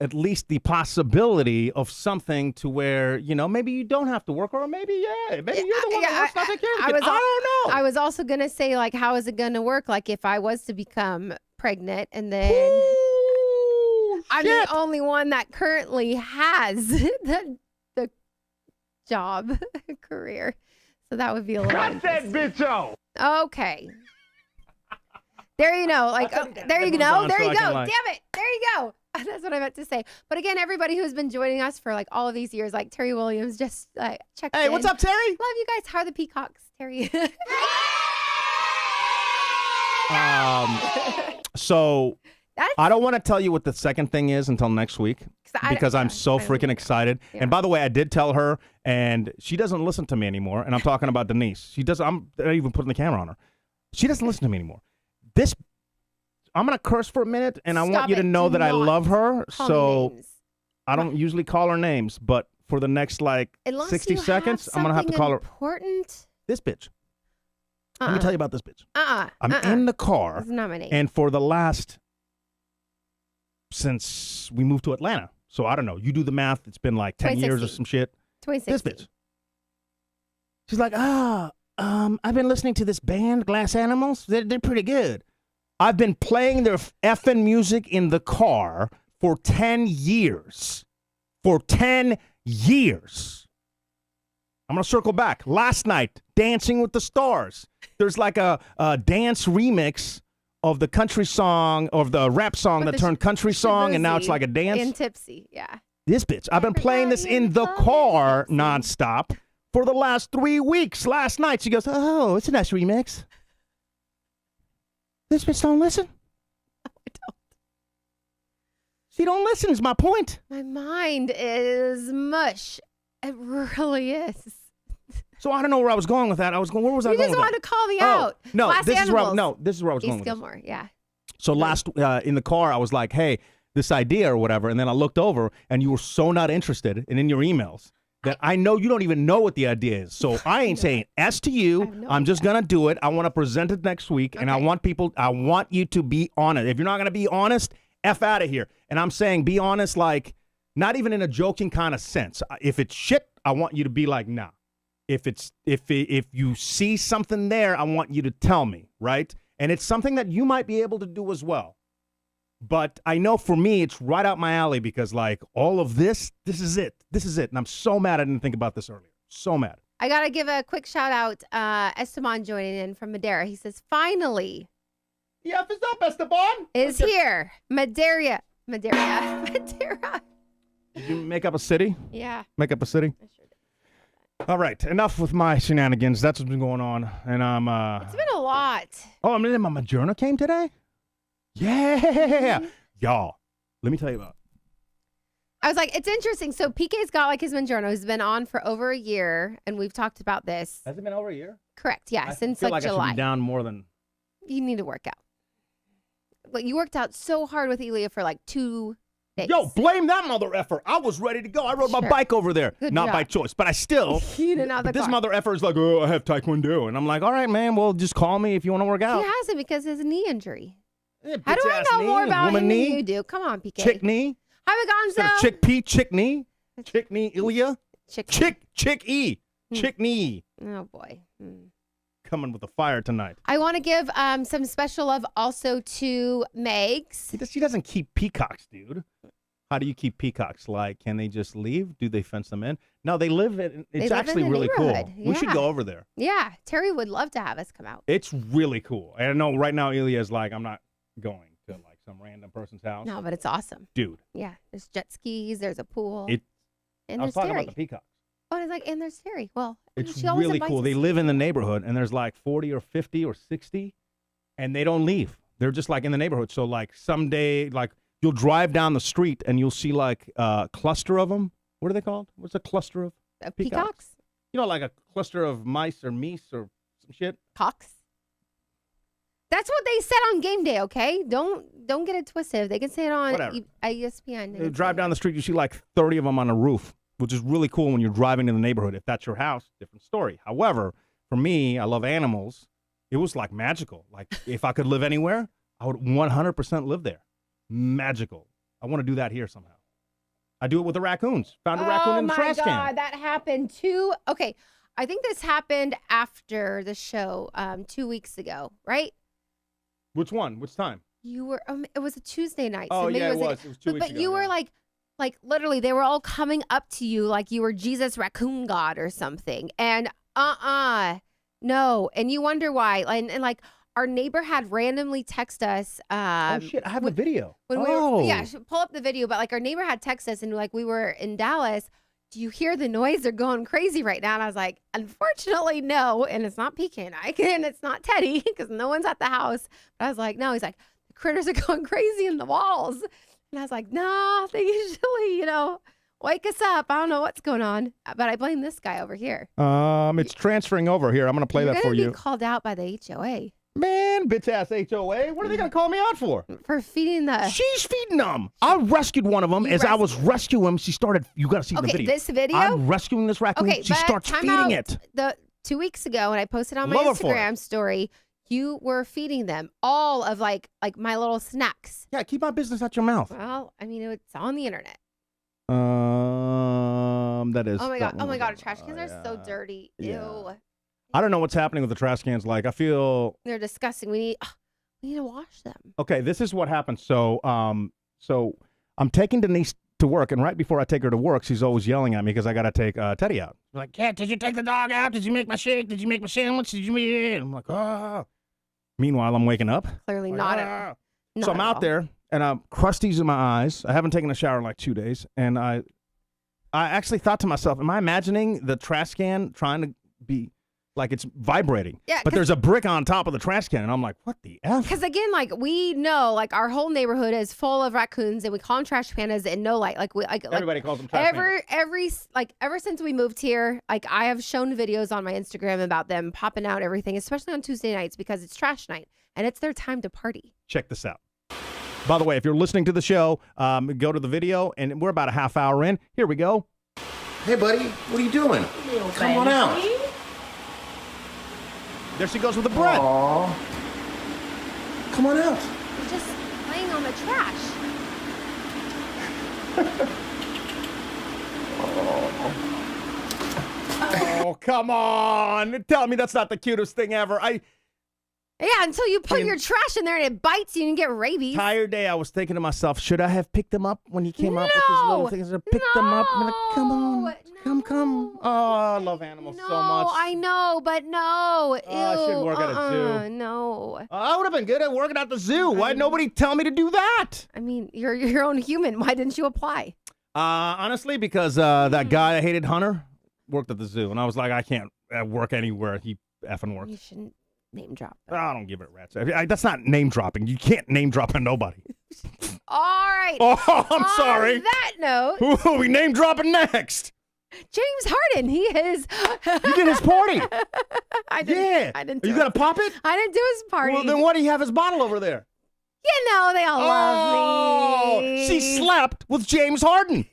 at least the possibility of something to where, maybe you don't have to work, or maybe, maybe you're the one that works, not take care of the kid. I don't know. I was also going to say, like, how is it going to work? Like, if I was to become pregnant and then Ooh, I'm shit. the only one that currently has the job career. So that would be a little interesting. bitch out. Okay. There you know. Like, there you go. There you go. Damn it. There you go. That's what I meant to say. But again, everybody who's been joining us for like all of these years, like Terry Williams, just checked in. Hey, what's up, Terry? Love you guys. How are the Peacocks, Terry? So I don't want to tell you what the second thing is until next week, because I'm so freaking excited. Yeah. And by the way, I did tell her, and she doesn't listen to me anymore. And I'm talking about Denise. She doesn't. I'm not even putting the camera on her. She doesn't listen to me anymore. I'm going to curse for a minute, and I want you to know that I love her. So I don't usually call her names, but for the next like 60 seconds, I'm going to have to call her. Important. This bitch. Let me tell you about this bitch. I'm in in the car, That's not my name. and since we moved to Atlanta, so I don't know. You do the math. It's been like 10 years or some shit. 2016. This bitch. She's like, I've been listening to this band, Glass Animals. They're pretty good. I've been playing their effing music in the car for 10 years. For 10 years. I'm going to circle back. Last night, Dancing with the Stars. There's like a dance remix of the country song, of the rap song that turned country song, and now it's like a dance. And tipsy, yeah. This bitch. I've been playing this in the car nonstop for the last 3 weeks. Last night, she goes, oh, it's a nice remix. This bitch don't listen. No, I don't. She don't listen is my point. My mind is mush. It really is. So I don't know where I was going with that. Where was I You going just with that? wanted to call me out. No, Glass this is where Animals. I was East going with this. Gilmore, yeah. So last in the car, I was like, hey, this idea or whatever, and then I looked over and you were so not interested and in your emails that I know you don't even know what the idea is. So I ain't saying S to you. I'm just going to do it. I want to present it next week, and I want you to be honest. If you're not going to be honest, F out of here. And I'm saying be honest, like not even in a joking kind of sense. If it's shit, I want you to be like, nah. If you see something there, I want you to tell me, right? And it's something that you might be able to do as well. But I know for me, it's right out my alley because, like, all of this is it. This is it. And I'm so mad I didn't think about this earlier. So mad. I got to give a quick shout out. Esteban joining in from Madeira. He says, finally. The F is up, Esteban. Is here. Madeira. Madeira. Did you make up a city? Yeah. Make up a city? I sure did. All right. Enough with my shenanigans. That's what's been going on. And I'm, It's been a lot. Oh, I mean, my Moderna came today? Yeah. Y'all, let me tell you about. I was like, it's interesting. So PK's got like his Mangiano. He's been on for over a year, and we've talked about this. Has it been over a year? Correct. Yeah, since feel like I July. should be down more than. You need to work out. But you worked out so hard with Elia for like 2 days. Yo, blame that mother effer. I was ready to go. I rode my bike over there. Good Not job. by choice, but I still. You didn't have the But this car. mother effer is like, oh, I have Taekwondo. And I'm like, all right, man, well, just call me if you want to work out. He has it because of his knee injury. Yeah, How do I bitch-ass know knee, more about woman him knee, than you do? Come on, PK. Chick knee. Hi, Instead of Gonzo. chick P, chick knee. Chick knee, Ilya. Chick E. Chick knee. Oh, boy. Hmm. Coming with the fire tonight. I want to give some special love also to Megs. She doesn't keep peacocks, dude. How do you keep peacocks? Like, can they just leave? Do they fence them in? No, they live in. It's actually the really cool. neighborhood. We should Yeah. go over there. Yeah, Terry would love to have us come out. It's really cool. And I know right now Ilya's like, I'm not going to like some random person's house. No, but it's awesome. Dude. Yeah, there's jet skis, there's a pool, I and was there's talking Terry. about the peacocks. Oh, and it's like, and there's Terry. Well, It's she always really invites cool. us They to live in the come. neighborhood, and there's like 40 or 50 or 60, and they don't leave. They're just like in the neighborhood. So like someday, like you'll drive down the street and you'll see like a cluster of them. What are they called? What's a cluster of Peacocks? You know, like a cluster of mice or meese or some shit. Cocks? That's what they said on game day, okay? Don't get it twisted. They can say it on Whatever. ESPN. You drive down the street, you see like 30 of them on a roof, which is really cool when you're driving in the neighborhood. If that's your house, different story. However, for me, I love animals. It was like magical. Like if I could live anywhere, I would 100% live there. Magical. I want to do that here somehow. I do it with the raccoons. Found a raccoon in the trash Oh, my God. can. That happened too. Okay, I think this happened after the show 2 weeks ago, right? Which one? Which time? You were, it was a Tuesday night. Oh, so maybe yeah, it like- was. It was 2 weeks But ago, you were yeah. like literally, they were all coming up to you like you were Jesus raccoon god or something. And no. And you wonder why. And like our neighbor had randomly text us. Oh, shit. I have a video. When Oh. we were, pull up the video. But like our neighbor had text us and like we were in Dallas. Do you hear the noise? They're going crazy right now. And I was like, unfortunately, no. And it's not PK and I, and it's not Teddy because no one's at the house. But I was like, no. He's like, the critters are going crazy in the walls. And I was like, no, they usually, wake us up. I don't know what's going on. But I blame this guy over here. It's transferring over here. I'm going to play You're that gonna for be you. called out by the HOA Man, bitch ass HOA. What are they going to call me out for? for feeding the. She's feeding them. I rescued one of them. You As I was rescuing him, she started. You got to see the Okay, video. this video? I'm rescuing this raccoon. Okay, she but starts time feeding out. it. The 2 weeks ago, when I posted on my Love her for it. Instagram story, you were feeding them all of like my little snacks. Yeah, keep my business out your mouth. Well, I mean, it's on the internet. That is. Oh my that god! Oh my one god! was- Trash cans are so dirty. Yeah. Ew. I don't know what's happening with the trash cans. Like, I feel. They're disgusting. We need to wash them. Okay, this is what happens. So I'm taking Denise to work, and right before I take her to work, she's always yelling at me because I got to take Teddy out. She's like, "Cat, did you take the dog out? Did you make my shake? Did you make my sandwich? Did you make it?" I'm like, "Ah." Meanwhile, I'm waking up. Clearly Like, not. "Ah." Not So I'm at out all. there, and I'm crusties in my eyes. I haven't taken a shower in like 2 days, and I actually thought to myself, am I imagining the trash can trying to be like it's vibrating? Yeah, But 'cause- there's a brick on top of the trash can, and I'm like, what the F? Because again, like we know, like our whole neighborhood is full of raccoons, and we call them trash pandas, and no light. Like we, like Everybody calls them trash cans. ever since we moved here, like I have shown videos on my Instagram about them popping out everything, especially on Tuesday nights because it's trash night and it's their time to party. Check this out. By the way, if you're listening to the show, go to the video, and we're about a half hour in. Here we go. Hey, buddy, what are you doing? Come on out. There she goes with the bread. Aww. Come on out. You're just laying on the trash. Oh, come on. Tell me that's not the cutest thing ever. Yeah, until you put your trash in there and it bites you and you get rabies. Entire day I was thinking to myself, should I have picked him up when he came out with his little things? I picked them up. I'm like, come on. Come. Oh, I love animals so much. I know, but no. Ew. I should work at a zoo. No. I would have been good at working at the zoo. Why'd nobody tell me to do that? I mean, you're your own human. Why didn't you apply? Honestly, because that guy that hated Hunter worked at the zoo. And I was like, I can't work anywhere he effing works. You shouldn't name drop. I don't give it rats. That's not name dropping. You can't name drop on nobody. All right. Oh, I'm sorry. On that note. Who are we name dropping next? James Harden. He is. You did his party. I didn't. Yeah. I didn't. Are you going to pop it? I didn't do his party. Well, then why do you have his bottle over there? You know, they all love me. She slept with James Harden.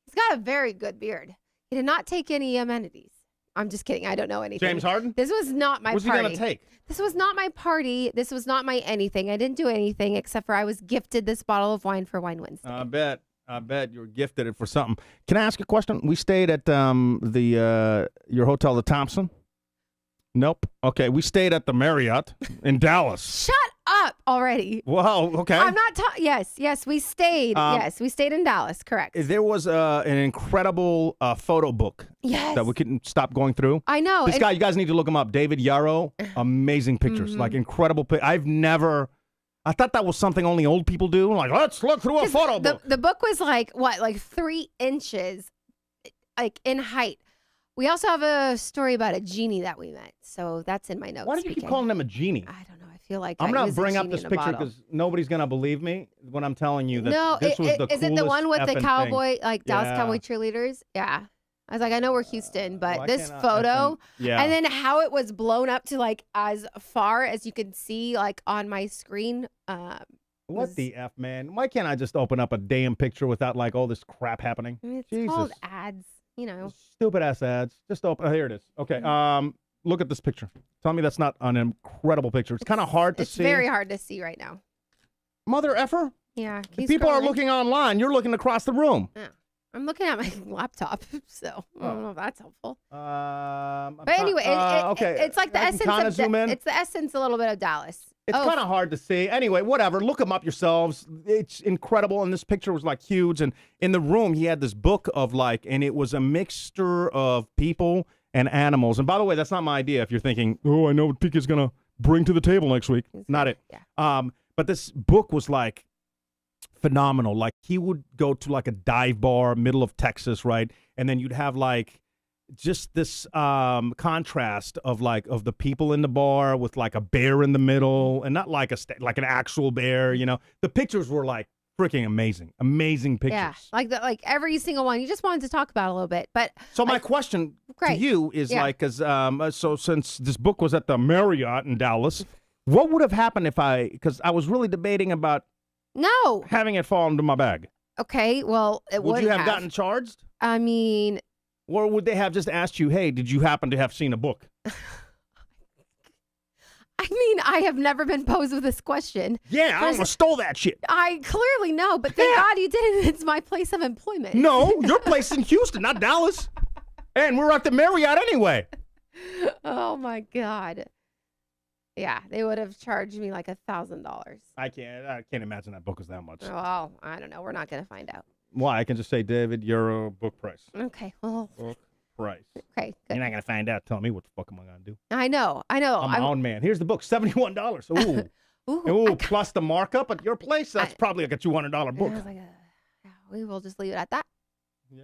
He's got a very good beard. He did not take any amenities. I'm just kidding. I don't know anything. James Harden? This was not my What's party. What's he going to take? This was not my party. This was not my anything. I didn't do anything except for I was gifted this bottle of wine for Wine Wednesday. I bet you were gifted it for something. Can I ask a question? We stayed at your hotel, the Thompson. Nope. Okay, we stayed at the Marriott in Dallas. Shut up already. Wow. Okay. I'm not. Yes, we stayed. Yes, we stayed in Dallas. Correct. There was an incredible photo book. Yes. That we couldn't stop going through. I know. This guy, you guys need to look him up. David Yarrow. Amazing pictures, like incredible. I thought that was something only old people do. Like, let's look through a photo book. The book was like 3 inches, like in height. We also have a story about a genie that we met, so that's in my notes. Why do you keep calling him a genie? I don't know. I feel like I'm he not was a bringing up genie this in a picture bottle. because nobody's gonna believe me when I'm telling you that No, this was the coolest is it the one with the effing cowboy, thing. like Dallas Yeah. Cowboy cheerleaders? Yeah. I was like, I know we're Houston, but Why this can't I photo, yeah. and then how it was blown up to like as far as you could see, like on my screen. What the F, man? Why can't I just open up a damn picture without like all this crap happening? I mean, it's Jesus. called ads, you know. Stupid ass ads. Just open. Oh, here it is. Okay. Look at this picture. Tell me that's not an incredible picture. It's kind of hard to see. It's very hard to see right now. Mother effer. Yeah. If people are looking online, you're looking across the room. Yeah. I'm looking at my laptop, so I don't know if that's helpful. But anyway, okay. it's like the essence of it's the essence a little bit of Dallas. It's kind of hard to see. Anyway, whatever. Look them up yourselves. It's incredible. And this picture was like huge. And in the room, he had this book of like, and it was a mixture of people and animals. And by the way, that's not my idea. If you're thinking, oh, I know what Pika's going to bring to the table next week. Not it. Yeah. But this book was like phenomenal. Like he would go to like a dive bar, middle of Texas, right? And then you'd have like just this contrast of the people in the bar with like a bear in the middle, and not like like an actual bear, you know. The pictures were like freaking amazing pictures. Yeah, like every single one. You just wanted to talk about a little bit, but so my question to you is like, because so since this book was at the Marriott in Dallas, what would have happened because I was really debating about having it fall into my bag. Okay, well, would you have gotten charged? I mean. Or would they have just asked you, hey, did you happen to have seen a book? I mean, I have never been posed with this question. Yeah, I almost stole that shit. I clearly know, but thank God you didn't. It's my place of employment. No, your place in Houston, not Dallas. And we're at the Marriott anyway. Oh, my God. Yeah, they would have charged me like $1,000. I can't imagine that book was that much. Well, I don't know. We're not going to find out. Why? I can just say, David, Euro book price. Okay, well. Book price. Okay, good. You're not going to find out. Tell me what the fuck am I going to do? I know. I'm my own man. Here's the book, $71. Ooh, plus the markup at your place, that's probably like a $200 book. I was like, we will just leave it at that. Yeah.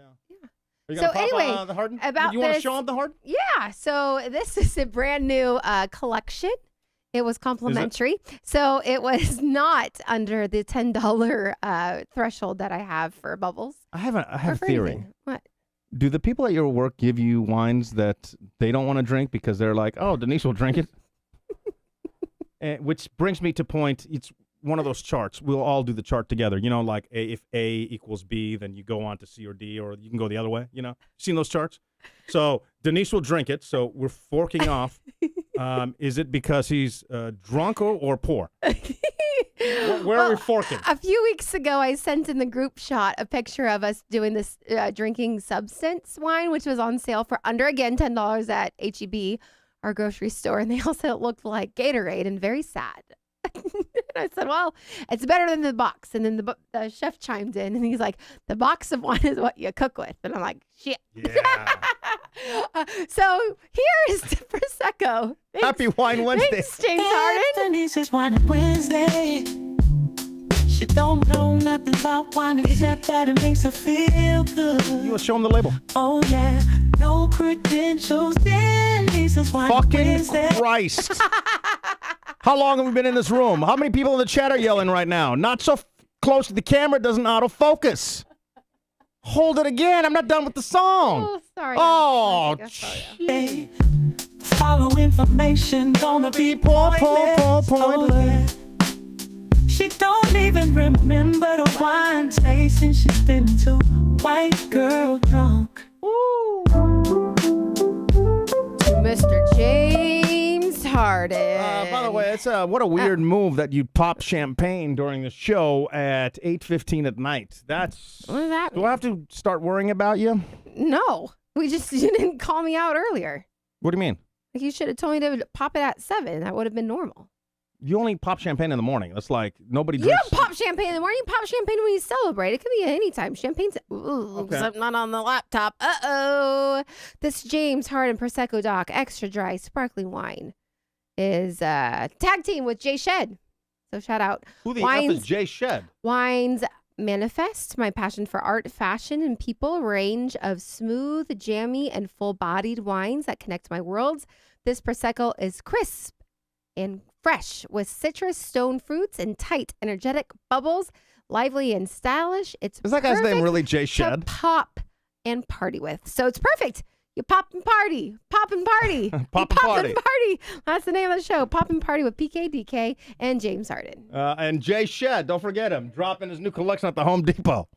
Are you gonna pop anyway, the Harden? about you want to this- show them the Harden? Yeah, so this is a brand new collection. It was complimentary. So it was not under the $10 threshold that I have for bubbles. I have a for theory. anything. What? Do the people at your work give you wines that they don't want to drink because they're like, oh, Denise will drink it? Which brings me to point, it's one of those charts. We'll all do the chart together. You know, like if A equals B, then you go on to C or D, or you can go the other way. You know, seen those charts? So Denise will drink it. So we're forking off. Is it because he's drunk or poor? Where are we forking? A few weeks ago, I sent in the group shot a picture of us doing this drinking substance wine, which was on sale for under, again, $10 at H-E-B, our grocery store. And they all said it looked like Gatorade and very sad. And I said, well, it's better than the box. And then the chef chimed in and he's like, the box of wine is what you cook with. And I'm like, shit. Yeah. So here is the Prosecco. Thanks, Happy Wine Wednesday. Thanks, James Harden. Denise's Wine Wednesday. She don't know nothing about wine except that it makes her feel good. You want to show him the label? Oh yeah, no credentials. Denise's Wine Fucking Wednesday. Christ. How long have we been in this room? How many people in the chat are yelling right now? Not so close to the camera, it doesn't autofocus. Hold it again. I'm not done with the song. Oh, sorry. Oh, Hey, follow information, gonna be pointless. pointless. She don't even remember the wine taste, and she's been too white girl drunk. Mr. James Harden. By the way, it's what a weird move that you pop champagne during the show at 8:15 at night. That's. What does that Do I have to start worrying about you? No, you didn't call me out earlier. What do you mean? Like you should have told me to pop it at 7. That would have been normal. You only pop champagne in the morning. That's like nobody You drinks. don't pop champagne in the morning. You pop champagne when you celebrate. It can be any time. Champagne's Okay. except not on the laptop. This James Harden Prosecco Doc Extra Dry Sparkling Wine is tag team with Jay Shed. So shout out. Who the F is Jay Shed? Wines manifest my passion for art, fashion, and people. A range of smooth, jammy, and full-bodied wines that connect my worlds. This Prosecco is crisp and fresh with citrus, stone fruits, and tight, energetic bubbles. Lively and stylish. It's Is that guy's name perfect really Jay to Shed? pop and party with. So it's perfect. You pop and party. Pop and party. Pop and You party. and party. That's the name of the show. Pop and party with PK, DK, and James Harden. And Jay Shed, don't forget him, dropping his new collection at the Home Depot.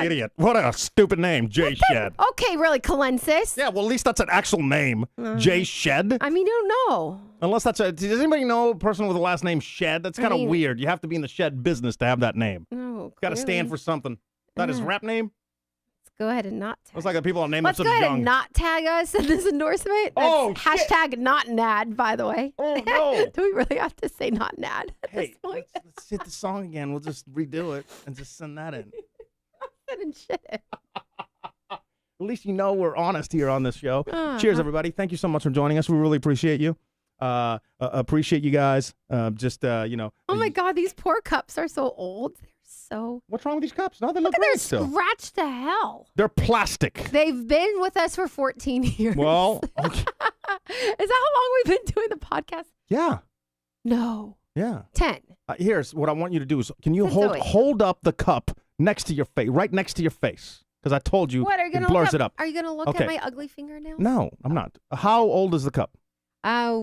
Idiot. What a stupid name, Jay Shed. Okay, really, Calensis. Yeah, well, at least that's an actual name. Jay Shed. I mean, you don't know. Unless that's a. Does anybody know a person with the last name Shed? That's kind of mean- weird. You have to be in the shed business to have that name. No, Got to stand for something. Is that his rap name? Let's go ahead and not tag. Looks like the people that name Let's go themselves ahead young. and not tag us in this endorsement. That's Oh, shit. hashtag not an ad, by the way. Oh, no. Do we really have to say not an ad at Hey, this point? let's hit the song again. We'll just redo it and just send that in. And shit. At least you know we're honest here on this show. Uh-huh. Cheers, everybody. Thank you so much for joining us. We really appreciate you. Appreciate you guys. Oh my God, these poor cups are so old. They're so. What's wrong with these cups? No, they Look look at they're great still. scratched to hell. They're plastic. They've been with us for 14 years. Well, okay. Is that how long we've been doing the podcast? Yeah. No. Yeah. 10. Here's what I want you to do is, can you Let's do it. hold up the cup next to your face, right next to your face? Because I told you, What are you gonna it blurs look it up. Are you gonna look Okay. at my ugly fingernails? No, I'm not. How old is the cup?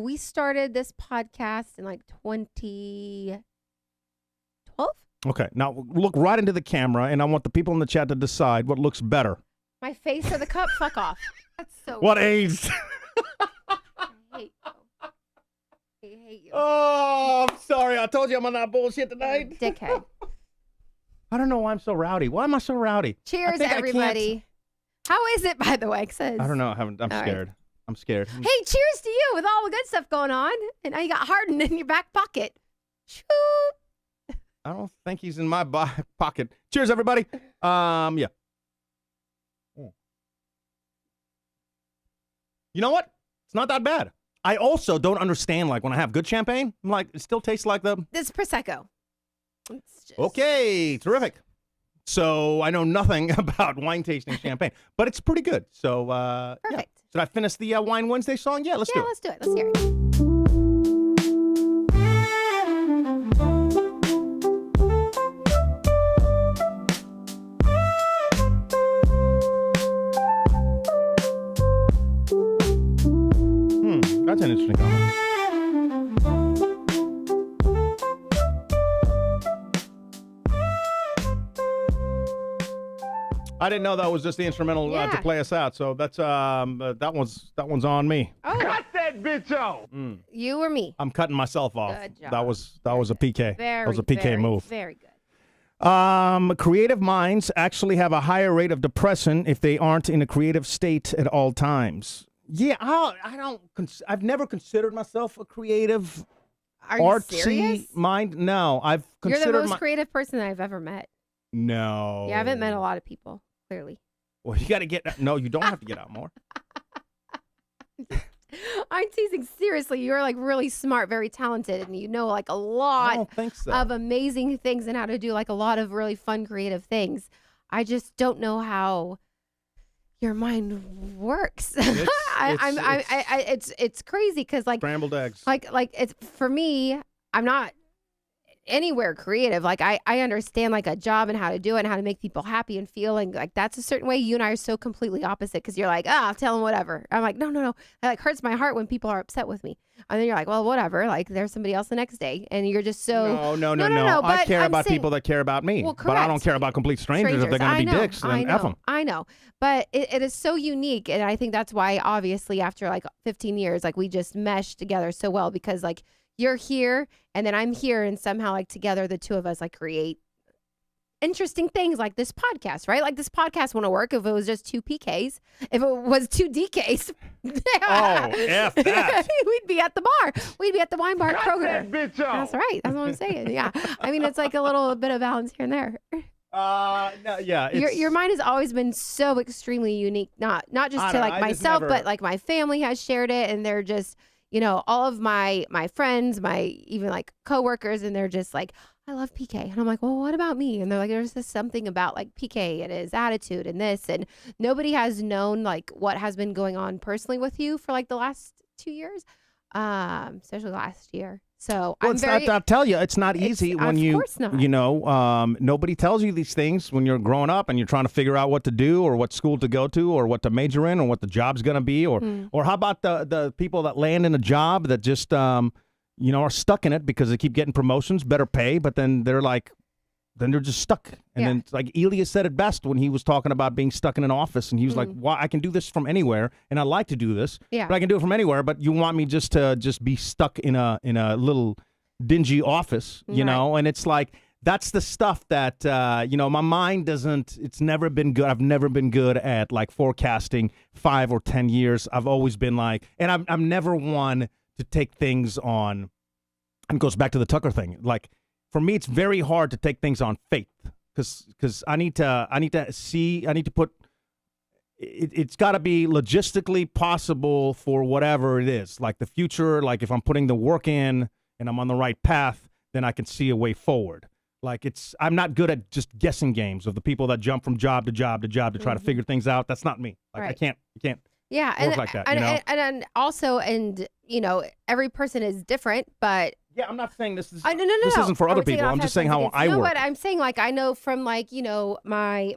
We started this podcast in like 2012. Okay, now look right into the camera, and I want the people in the chat to decide what looks better. My face or the cup? Fuck off. That's so. What age? I hate you. I hate you. Oh, I'm sorry. I told you I'm on that bullshit tonight. Dickhead. I don't know why I'm so rowdy. Why am I so rowdy? Cheers, think I can't- everybody. How is it, by the way? 'Cause I don't know. I'm All right. scared. I'm scared. Hey, cheers to you with all the good stuff going on. And now you got Harden in your back pocket. Shoop. I don't think he's in my pocket. Cheers, everybody. Yeah. You know what? It's not that bad. I also don't understand, like, when I have good champagne, I'm like, it still tastes like the... This is Prosecco. It's just... Okay, terrific. So I know nothing about wine tasting champagne, but it's pretty good. So, yeah. Perfect. Should I finish the Wine Wednesday song? Yeah, let's do Yeah, it. let's do it. Let's hear it. That's an interesting comment. I didn't know that was just the instrumental Yeah. to play us out. So that's that one's on me. Oh, Cut that bitch off. you or me? I'm cutting myself off. Good job. That was a PK. Very, that was a PK very, move. Very good. Creative minds actually have a higher rate of depression if they aren't in a creative state at all times. Yeah, I've never considered myself a creative, Are you artsy serious? mind. No, I've You're considered the most creative person I've ever met. No. Yeah, I haven't met a lot of people, clearly. Well, you got to get. No, you don't have to get out more. I'm teasing. Seriously, you're like really smart, very talented, and you know like a I lot don't think so. of amazing things and how to do like a lot of really fun, creative things. I just don't know how your mind works. It's crazy because like Scrambled eggs. like it's for me. I'm not anywhere creative. Like I understand like a job and how to do it and how to make people happy and feel, and like that's a certain way. You and I are so completely opposite because you're like, I'll tell them whatever. I'm like, no. It like hurts my heart when people are upset with me. And then you're like, well, whatever. Like there's somebody else the next day, and you're just so No. No, I but care I'm about saying- people that care about me. Well, but I don't correct. care about complete strangers. If they're going to be dicks, then F them. I know. But it is so unique. And I think that's why, obviously, after like 15 years, like we just meshed together so well because like you're here and then I'm here. And somehow like together, the two of us like create interesting things like this podcast, right? Like this podcast wouldn't work if it was just two PKs. If it was two DKs. F that. We'd be at the bar. We'd be at the wine bar at Cut Kroger. that bitch off. That's right. That's what I'm saying. Yeah. I mean, it's like a little bit of balance here and there. No, yeah. Your mind has always been so extremely unique, not just I to don't like know, I just myself, never- but like my family has shared it, and they're just, you know, all of my friends, my even like coworkers, and they're just like, I love PK, and I'm like, well, what about me? And they're like, there's just something about like PK and his attitude and this, and nobody has known like what has been going on personally with you for like the last 2 years, especially last year. So Well, I'm it's very. not, I'll tell you, it's not easy when of you, course not. you know, nobody tells you these things when you're growing up and you're trying to figure out what to do or what school to go to or what to major in or what the job's going to be or how about the people that land in a job that just, you know, are stuck in it because they keep getting promotions, better pay, but then they're like, then they're just stuck. And Yeah. then it's like Elias said it best when he was talking about being stuck in an office and he was like, well, I can do this from anywhere and I like to do this, Yeah. but I can do it from anywhere. But you want me just to be stuck in a little dingy office, you know? And it's like, that's the stuff that, you know, my mind it's never been good. I've never been good at like forecasting 5 or 10 years. I've always been like, and I'm never one to take things on, and it goes back to the Tucker thing. Like, for me, it's very hard to take things on faith because I need to put it's got to be logistically possible for whatever it is. Like the future, like if I'm putting the work in and I'm on the right path, then I can see a way forward. Like I'm not good at just guessing games of the people that jump from job to job to job to try to figure things out. That's not me. Like Right. I can't. Yeah, work and like that, and, you know? and also, and you know, every person is different, but Yeah, I'm not saying this is no. this isn't for Are other we taking people. off I'm just saying headphones how again? I No, work. but I'm saying like I know from like, you know, my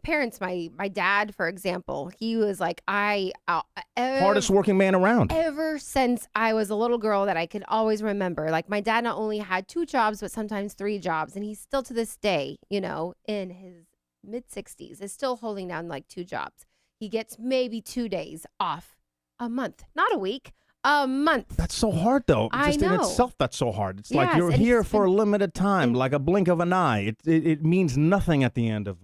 parents, my dad, for example, he was like Hardest working man around. ever since I was a little girl that I could always remember. Like my dad not only had 2 jobs, but sometimes 3 jobs, and he's still to this day, you know, in his mid 60s, is still holding down like 2 jobs. He gets maybe 2 days off a month, not a week, a month. That's so hard, though. I Just in know. itself, that's so hard. It's like Yes, you're and here he's for a been- limited time, and- like a blink of an eye. It means nothing at the end of,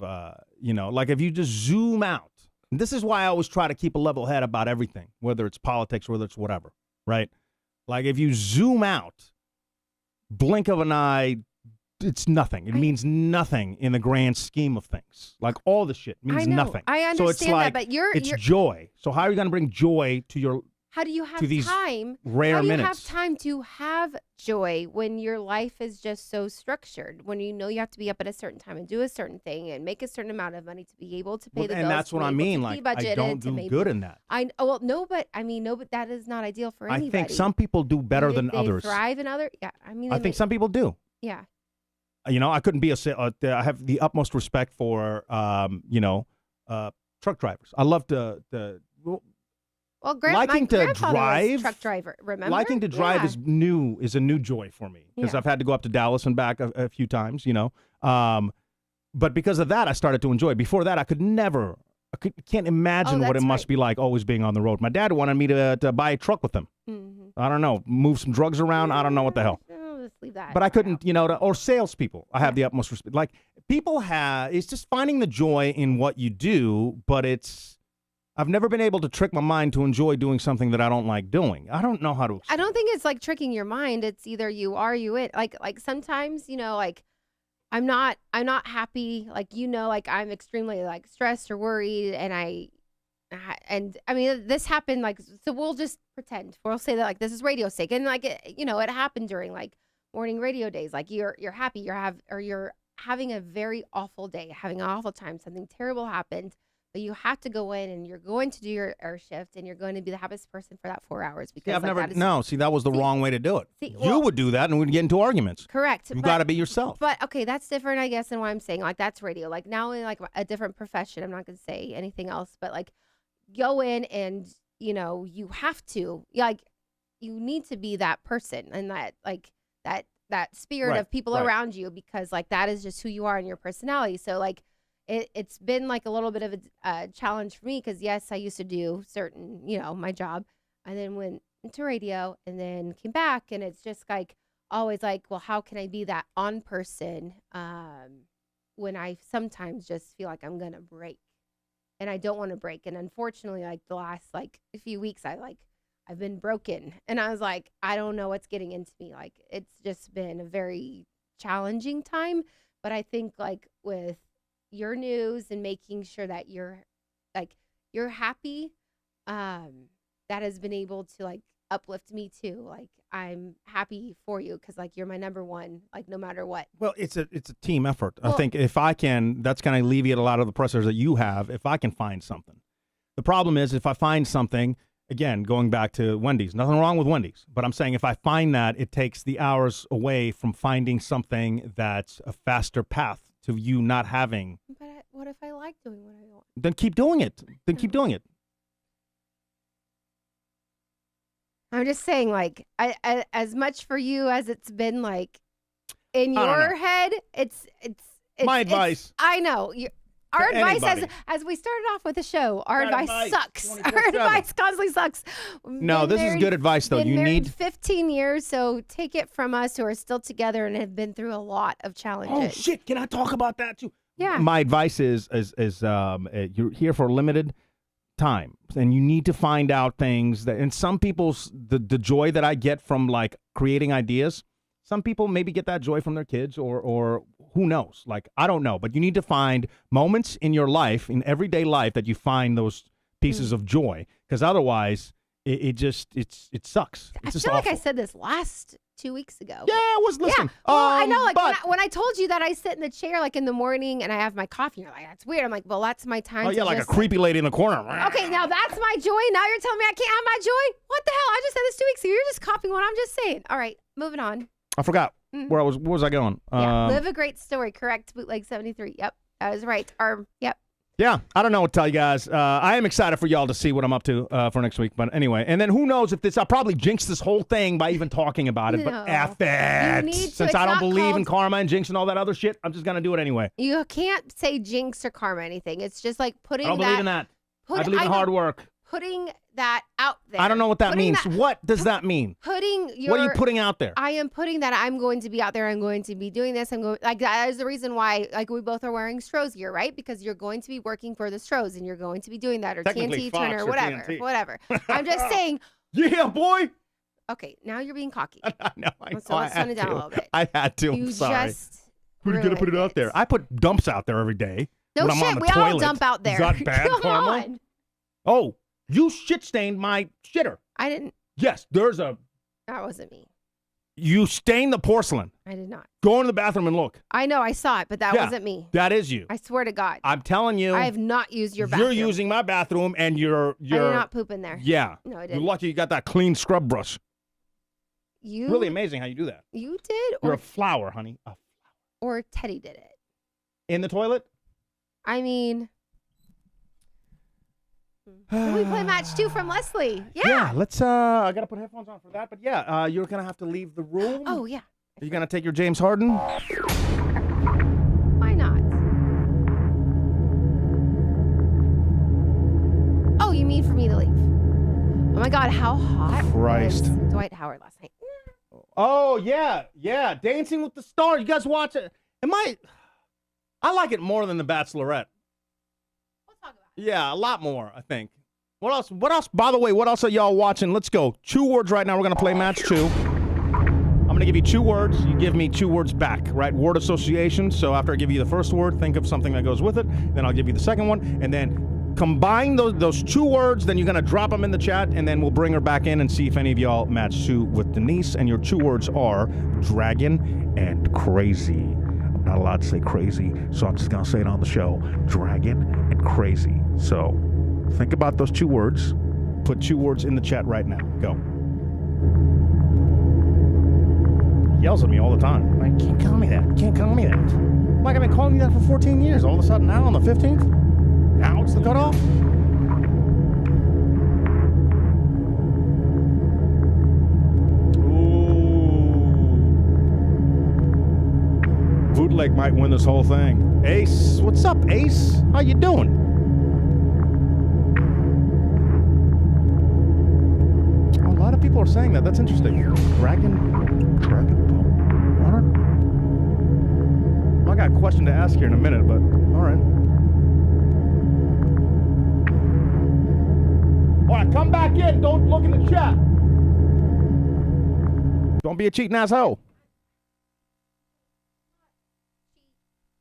you know, like if you just zoom out. And this is why I always try to keep a level head about everything, whether it's politics, whether it's whatever, right? Like if you zoom out, blink of an eye, it's nothing. It means nothing in the grand scheme of things. Like all the shit means I know. nothing. I So it's understand like, that, but you're joy. So how are you going to bring joy to your how do you have to these time? rare How do you minutes? have time to have joy when your life is just so structured? When you know you have to be up at a certain time and do a certain thing and make a certain amount of money to be able to pay Well, the and bills. that's to what be I able mean. to Like be budgeted, I don't to do maybe- good in that. no, but that is not ideal for anybody. I think some people do better They- than they others. Thrive in other. Yeah, I mean, I they think some people do. Yeah. You know, I couldn't be I have the utmost respect for, you know, truck drivers. I love Well, Liking my to grandfather drive- was truck driver. Remember? liking to drive Yeah. is a new joy for me because Yeah. I've had to go up to Dallas and back a few times. You know, But because of that, I started to enjoy it. Before that, I can't imagine what it that's must right. be like always being on the road. My dad wanted me to buy a truck with him. Mm-hmm. I don't know, move some drugs around. I don't know what the hell. I'll just leave that. But I couldn't, or salespeople. I have the utmost respect. Like, it's just finding the joy in what you do, but I've never been able to trick my mind to enjoy doing something that I don't like doing. I don't know how to explain. I don't think it's like tricking your mind. It's either you are you it. Like sometimes, like I'm not happy. Like, like I'm extremely like stressed or worried. And I mean, this happened like, so we'll just pretend. We'll say that like this is radio sake. And like, it happened during like morning radio days. Like you're happy, you're having a very awful day, having an awful time. Something terrible happened. But you have to go in and you're going to do your air shift and you're going to be the happiest person for that 4 hours. Because That was the wrong way to do it. See, You would do that and we'd get into arguments. Correct. You got to be yourself. But okay, that's different, I guess, than what I'm saying. Like that's radio. Like now in like a different profession, I'm not going to say anything else, but like go in and, you have to, like, you need to be that person and that, like, that spirit of people around you, because like that is just who you are and your personality. So like, it's been like a little bit of a challenge for me because, yes, I used to do certain, my job, and then went into radio and then came back. And it's just like always like, well, how can I be that on person when I sometimes just feel like I'm going to break and I don't want to break. And unfortunately, like the last like a few weeks, I've been broken and I was like, I don't know what's getting into me. Like it's just been a very challenging time. But I think like with your news and making sure that you're happy, that has been able to like uplift me too. Like I'm happy for you because like you're my number one, like no matter what. Well, it's a team effort. I think if I can, that's going to alleviate a lot of the pressures that you have if I can find something. The problem is if I find something, again, going back to Wendy's, nothing wrong with Wendy's, but I'm saying if I find that, it takes the hours away from finding something that's a faster path to you not having. But what if I like doing what I want? Then keep doing it. Keep doing it. I'm just saying, like, I as much for you as it's been, like, in your head, it's my advice. I know. Our To advice, anybody. as we started off with the show, our Bad advice advice, sucks. 24/7. Our advice constantly sucks. No, this is good advice, though. Been You married need 15 years, so take it from us who are still together and have been through a lot of challenges. Oh shit! Can I talk about that too? Yeah. My advice is you're here for a limited time, and you need to find out things that. And some people's the joy that I get from like creating ideas. Some people maybe get that joy from their kids, or who knows? Like I don't know, but you need to find moments in your life, in everyday life, that you find those pieces of joy, because otherwise it sucks. I It's feel like I awful. said this last 2 weeks ago. Yeah, I was listening. Yeah. Well, I know. Like but, when I told you that I sit in the chair like in the morning and I have my coffee, you're like, that's weird. I'm like, well, that's my time. oh yeah, to like just, a creepy lady in the corner. Okay, now that's my joy. Now you're telling me I can't have my joy? What the hell? I just said this 2 weeks ago. You're just copying what I'm just saying. All right, moving on. I forgot where was I going? Yeah, live a great story. Correct. Bootleg 73. Yep, that was right. Yep. Yeah, I don't know what to tell you guys. I am excited for y'all to see what I'm up to for next week. But anyway, and then who knows if I'll probably jinx this whole thing by even talking about it. No. But F it. You need to. Since It's I don't not believe in called- karma and jinx and all that other shit, I'm just going to do it anyway. You can't say jinx or karma anything. It's just like putting I don't believe in that. I believe in hard work. Putting that out there. I don't know what that Putting means. What does that mean? Putting your. What are you putting out there? I am putting that I'm going to be out there. I'm going to be doing this. I'm going like that is the reason why like we both are wearing Stroh's gear, right? Because you're going to be working for the Strohs and you're going to be doing that or Technically TNT Fox Turner, or whatever, TNT. whatever. I'm just saying. Yeah, boy. Okay, now you're being cocky. I know. So let's tone it down a little bit. I had to. You I'm sorry. just. Who gonna put it out there? I put dumps out there every day. No when I'm on shit. the We all toilet. dump out there. Is that bad Come karma? on. Oh, you shit stained my shitter. I didn't. Yes, there's a. That wasn't me. You stained the porcelain. I did not. Go into the bathroom and look. I know. I saw it, but that Yeah, wasn't me. That is you. I swear to God. I'm telling you. I have not used your bathroom. You're using my bathroom, and you're. I did not poop in there. Yeah. No, I You're didn't. lucky you got that clean scrub brush. You Really amazing how you do that. You did, You're or a flower, honey. or Teddy did it. In the toilet? I mean, can we play match 2 from Leslie? Yeah. Let's. I gotta put headphones on for that, but yeah, you're gonna have to leave the room. Oh yeah. Are you gonna take your James Harden? Why not? need for me to leave? Oh my God, how hot Christ. was Dwight Howard last night? Oh, yeah. Dancing with the Stars. You guys watch it? I like it more than The Bachelorette. We'll talk about it. Yeah, a lot more, I think. What else? By the way, what else are y'all watching? Let's go. 2 words right now. We're going to play match 2. I'm going to give you 2 words. You give me 2 words back, right? Word association. So after I give you the first word, think of something that goes with it. Then I'll give you the second one. And then combine those 2 words. Then you're going to drop them in the chat. And then we'll bring her back in and see if any of y'all match 2 with Denise. And your 2 words are dragon and crazy. I'm not allowed to say crazy, so I'm just going to say it on the show. Dragon and crazy. So think about those 2 words. Put 2 words in the chat right now. Go. He yells at me all the time. Like, can't call me that. Can't call me that. Like, I've been calling you that for 14 years. All of a sudden now on the 15th? Now it's the cutoff? Bootleg might win this whole thing. Ace, what's up, Ace? How you doing? A lot of people are saying that. That's interesting. Dragon ball. All right. Well, I got a question to ask here in a minute, but all right. All right, come back in. Don't look in the chat. Don't be a cheating asshole.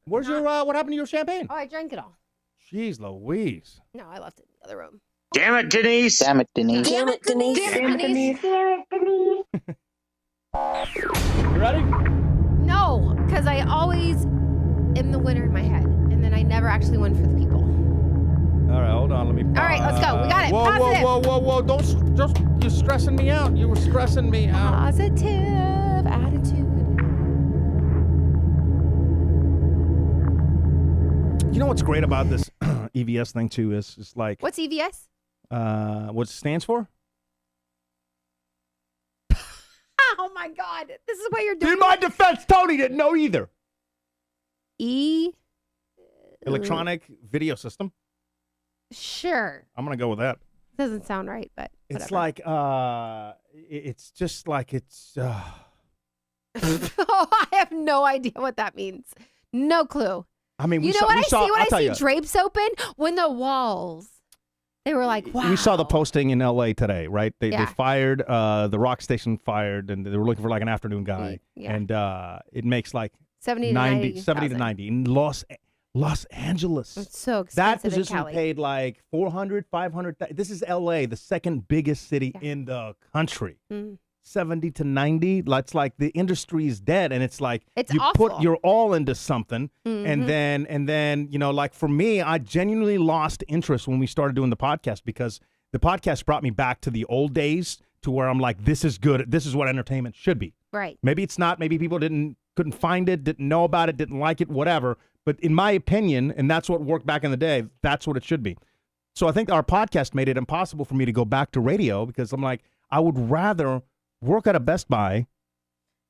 Where's your, what happened to your champagne? Oh, I drank it all. Jeez Louise. No, I left it in the other room. Damn it, Denise. Damn it, Denise. Damn it, Denise. Damn it, Denise. You ready? No, because I always am the winner in my head, and then I never actually win for the people. All right, hold on. Let me. All right, let's go. We got it. Whoa, Positive. whoa. Don't just. You're stressing me out. You were stressing me out. Positive attitude. You know what's great about this EVS thing too is it's like What's EVS? what it stands for? Oh my God, this is what you're doing. In my defense, Tony didn't know either. Electronic video system. Sure. I'm gonna go with that. Doesn't sound right, but whatever. It's like it's just like it's. Oh, I have no idea what that means. No clue. I mean, You know what I see when I see drapes open? When the walls. They were like, wow. We saw the posting in LA today, right? They Yeah. fired the rock station fired, and they were looking for like an afternoon guy. Yeah. And it makes like 70 to 90 in Los Angeles. It's so That expensive in position Cali. paid like 400, 500. This is LA, the second biggest city in the country. 70 to 90. That's like the industry is dead, and it's like It's you awful. put your all into something, and then you know, like for me, I genuinely lost interest when we started doing the podcast because the podcast brought me back to the old days to where I'm like, this is good. This is what entertainment should be. Right. Maybe it's not. Maybe people couldn't find it, didn't know about it, didn't like it, whatever. But in my opinion, and that's what worked back in the day, that's what it should be. So I think our podcast made it impossible for me to go back to radio because I'm like, I would rather work at a Best Buy.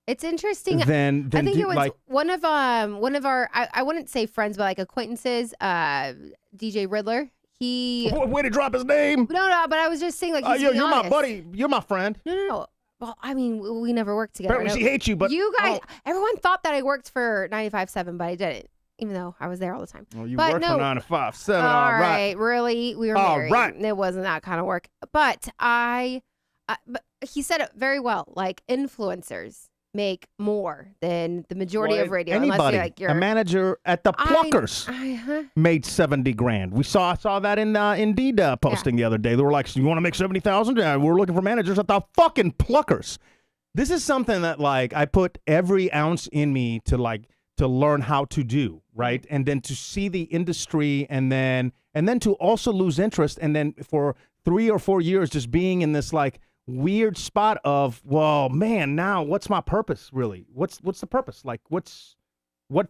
It's interesting. Than I think do, it was like, one of our I wouldn't say friends, but like acquaintances, DJ Riddler. He way to drop his name. No, but I was just saying like he's You're being my honest. buddy. You're my friend. No. Well, I mean, we never worked together. Apparently she hates you, but you guys, oh. everyone thought that I worked for 95.7, but I didn't, even though I was there all the time. Well, you but work no, for 9 to 5, 7. all All right, right. really, we were All married. right. It wasn't that kind of work. But but he said it very well. Like influencers make more than the majority of radio. Anybody, unless you're like a manager at the Pluckers I made $70,000. We saw that in Indeed posting the other day. They were like, "You want to make $70,000? Yeah, we're looking for managers at the fucking Pluckers." This is something that like I put every ounce in me to learn how to do, right? And then to see the industry, and then to also lose interest, and then for 3 or 4 years just being in this like weird spot of, well, man, now what's my purpose really? What's the purpose? Like what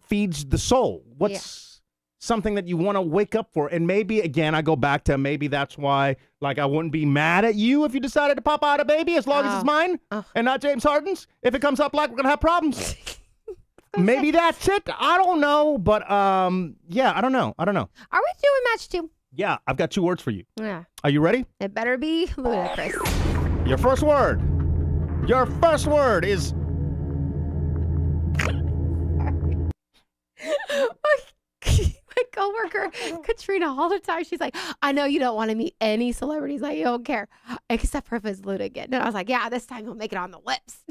feeds the soul? What's something that you want to wake up for? And maybe again, I go back to maybe that's why like I wouldn't be mad at you if you decided to pop out a baby as long as it's mine and not James Harden's. If it comes up like we're gonna have problems. Maybe that's it. I don't know, but yeah, I don't know. Are we doing match 2? Yeah, I've got 2 words for you. Yeah. Are you ready? It better be ludicrous. Your first word. Your first word is... My coworker Katrina all the time, she's like, I know you don't want to meet any celebrities. Like, you don't care, except for if it's Luda again. And I was like, yeah, this time he'll make it on the lips.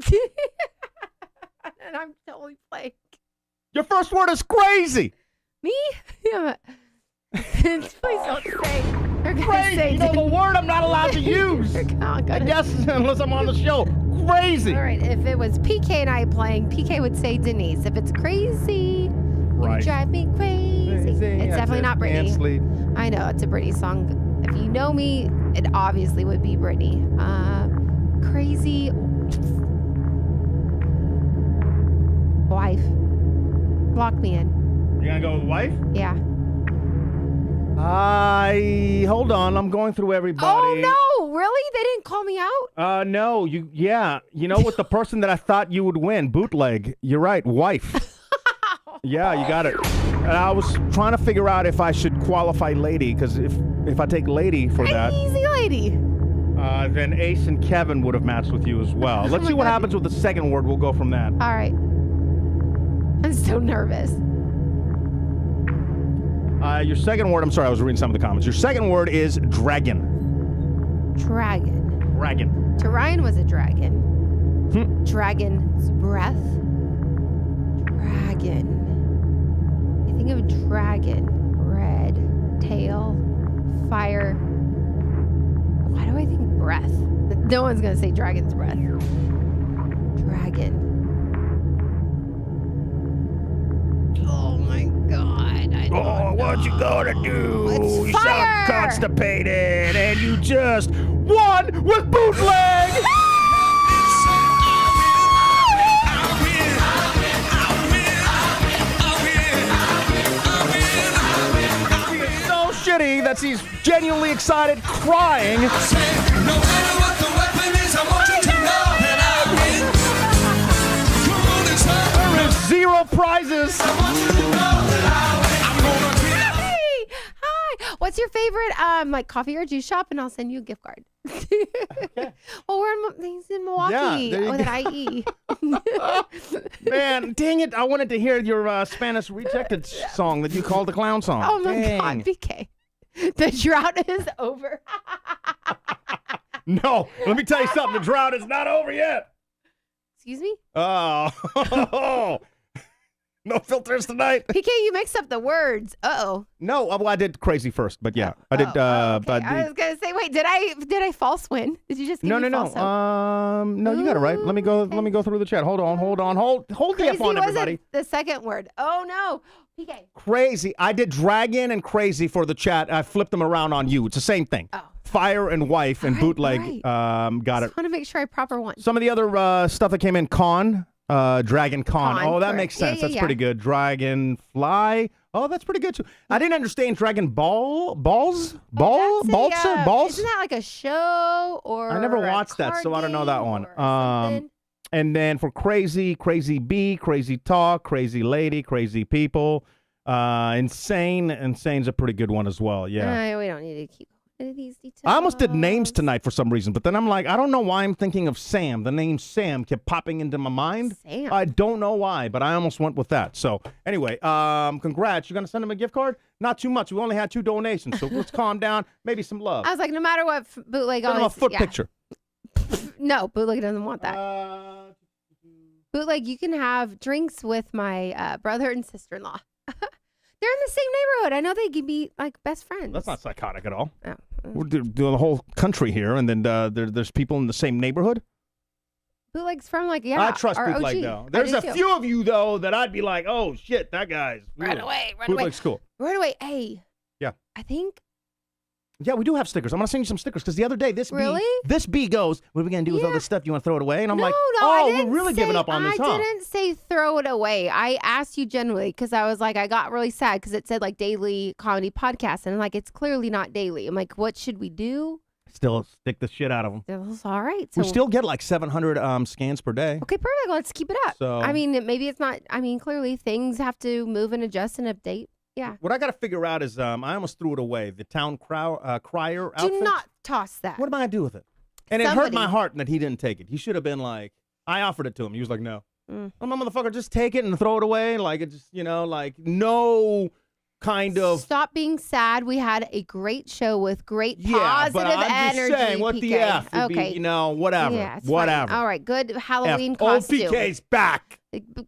And I'm totally playing. Your first word is crazy. Me? Yeah, but please don't say. They're gonna Crazy. say You know the word I'm not allowed to use. They're not I gonna- guess unless I'm on the show. Crazy. All right, if it was PK and I playing, PK would say Denise. If it's crazy, Right. you drive me crazy. It's definitely not Britney. Can't sleep. I know it's a Britney song. If you know me, it obviously would be Britney. Crazy wife. Block me in. You gonna go with wife? Yeah. Hold on. I'm going through everybody. Oh no! Really? They didn't call me out? No. You know what? The person that I thought you would win, bootleg. You're right, wife. Yeah, you got it. And I was trying to figure out if I should qualify lady, because if I take lady for that, Easy lady. then Ace and Kevin would have matched with you as well. Let's see what happens with the second word. We'll go from that. All right. I'm so nervous. Your second word, I'm sorry, I was reading some of the comments. Your second word is dragon. Dragon. Dragon. Ryan was a dragon. Dragon's breath. Dragon. I think of dragon. Red. Tail. Fire. Why do I think breath? No one's going to say dragon's breath. Dragon. Oh my God. I don't What you gonna do? It's You fire! sound constipated, and you just won with bootleg. He is so shitty that he's genuinely excited, crying. No matter what the weapon is, I want you to know that I win. Come on and try. There is 0 prizes. I want you to know that I win. I'm gonna win. Hey, hi. What's your favorite like coffee or juice shop? And I'll send you a gift card. Well, he's in Milwaukee Yeah, there you with go. an IE. Man, dang it. I wanted to hear your Spanish rejected song that you called the clown song. Oh my Dang. God, BK. The drought is over. No, let me tell you something. The drought is not over yet. Excuse me? Oh. No filters tonight. PK, you mixed up the words. Uh-oh. No, well, I did crazy first, but yeah, I did. Okay. But I was gonna say, wait, did I false win? Did you just give no. me false hope? No, you got it right. Let me go. Let me go through the chat. Hold the Crazy F on everybody. wasn't the second word. Oh no, PK. Crazy. I did dragon and crazy for the chat. I flipped them around on you. It's the same thing. Oh. Fire and wife and Right, bootleg. right. Got it. Just want to make sure I proper one. Some of the other stuff that came in, Dragon Con. Con, Oh, that correct. makes Yeah, sense. yeah, That's yeah. pretty good. Dragonfly. Oh, that's pretty good too. I didn't understand Dragon Balls. Balls? Isn't Isn't that like a show or? I never a watched that, card so I don't know that game one. or something? And then for crazy, crazy bee, crazy talk, crazy lady, crazy people, Insane's a pretty good one as well. Yeah. We don't need to keep these details. I almost did names tonight for some reason, but then I'm like, I don't know why I'm thinking of Sam. The name Sam kept popping into my mind. Sam. I don't know why, but I almost went with that. So anyway, congrats. You're going to send him a gift card? Not too much. We only had 2 donations, so let's calm down. Maybe some love. I was like, no matter what, bootleg Send him always. a foot yeah. picture. No, bootleg doesn't want that. Bootleg, you can have drinks with my brother and sister-in-law. They're in the same neighborhood. I know they could be like best friends. That's not psychotic at all. Oh. We're doing the whole country here, and then there's people in the same neighborhood. Bootleg's from like, yeah. I trust our bootleg OG. though. I There's do a too. few of you though that I'd be like, oh shit, that guy's Run away, run away. bootleg's cool. Run away. Hey. Yeah. I think. Yeah, we do have stickers. I'm gonna send you some stickers because the other day this Really? bee goes, what are we gonna do with all Yeah. this stuff? You want to throw it away? And I'm No, like, no, I oh, didn't we're really say, giving up on this, huh? I didn't say throw it away. I asked you generally because I was like, I got really sad because it said like daily comedy podcast. And I'm like, it's clearly not daily. I'm like, what should we do? Still stick the shit out of them. It was all right. So We still get like 700 scans per day. okay, perfect. Let's keep it up. So- I mean, maybe it's not. I mean, clearly things have to move and adjust and update. Yeah. What I got to figure out is I almost threw it away. The town crier outfit. Do not toss that. What am I going to do with it? And it hurt my Somebody- heart that he didn't take it. He should have been like, I offered it to him. He was like, no. Mm. Oh, my motherfucker, just take it and throw it away. Like, it just, like no kind of. Stop being sad. We had a great show with great Yeah, positive but I'm energy. just saying, what the PK. F? Would Okay. Be, whatever. Yeah, it's whatever. fine. All right. Good Halloween F. costume. Old PK's back.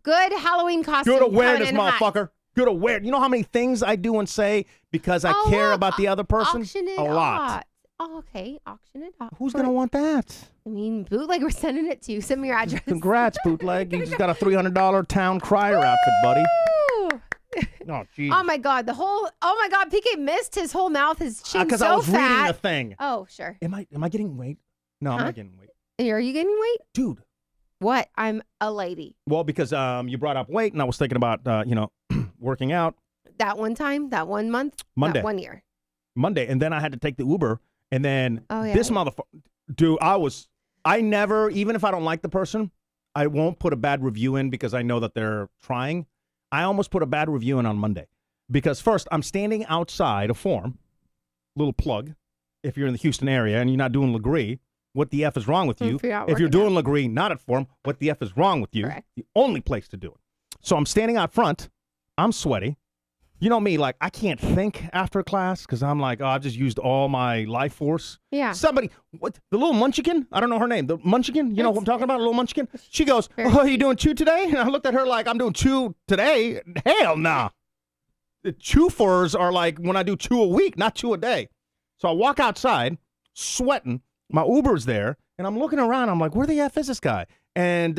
Good Halloween costume. Good awareness, coming in hot. motherfucker. Good awareness. You know how many things I do and say because I Oh, care look, about the other person? Auction it A lot. off. Oh, okay. Auction it off. Who's going to want that? I mean, bootleg, we're sending it to you. Send me your address. Congrats, bootleg. You just got a $300 town crier outfit, buddy. Woo! Oh, jeez. Oh my God, oh my God, PK missed his whole mouth, his chin Because so I was reading fat. the thing. Oh, sure. Am I getting weight? No, I'm Huh? not getting weight. Are you gaining weight? Dude. What? I'm a lady. Well, because you brought up weight, and I was thinking about, working out That one time, that 1 month, Monday. that 1 year. Monday, and then I had to take the Uber, and then Oh, yeah, this yeah. motherfucker, dude, I never, even if I don't like the person, I won't put a bad review in because I know that they're trying. I almost put a bad review in on Monday because first, I'm standing outside a form, little plug, if you're in the Houston area and you're not doing Legree, what the F is wrong with you? If you're out If you're working doing Legree, not at form, what the F is wrong with you? Correct. The only place to do it. So I'm standing out front. I'm sweaty. You know me, like I can't think after class because I'm like, oh, I've just used all my life force. Yeah. Somebody, what, the little munchkin? I don't know her name. The munchkin? You know what I'm talking about? A little munchkin? She goes, Very oh, you doing chew today? And I looked at her like, I'm doing chew today? Hell nah. The chew furs are like when I do chew a week, not chew a day. So I walk outside, sweating. My Uber's there, and I'm looking around. I'm like, where the F is this guy? And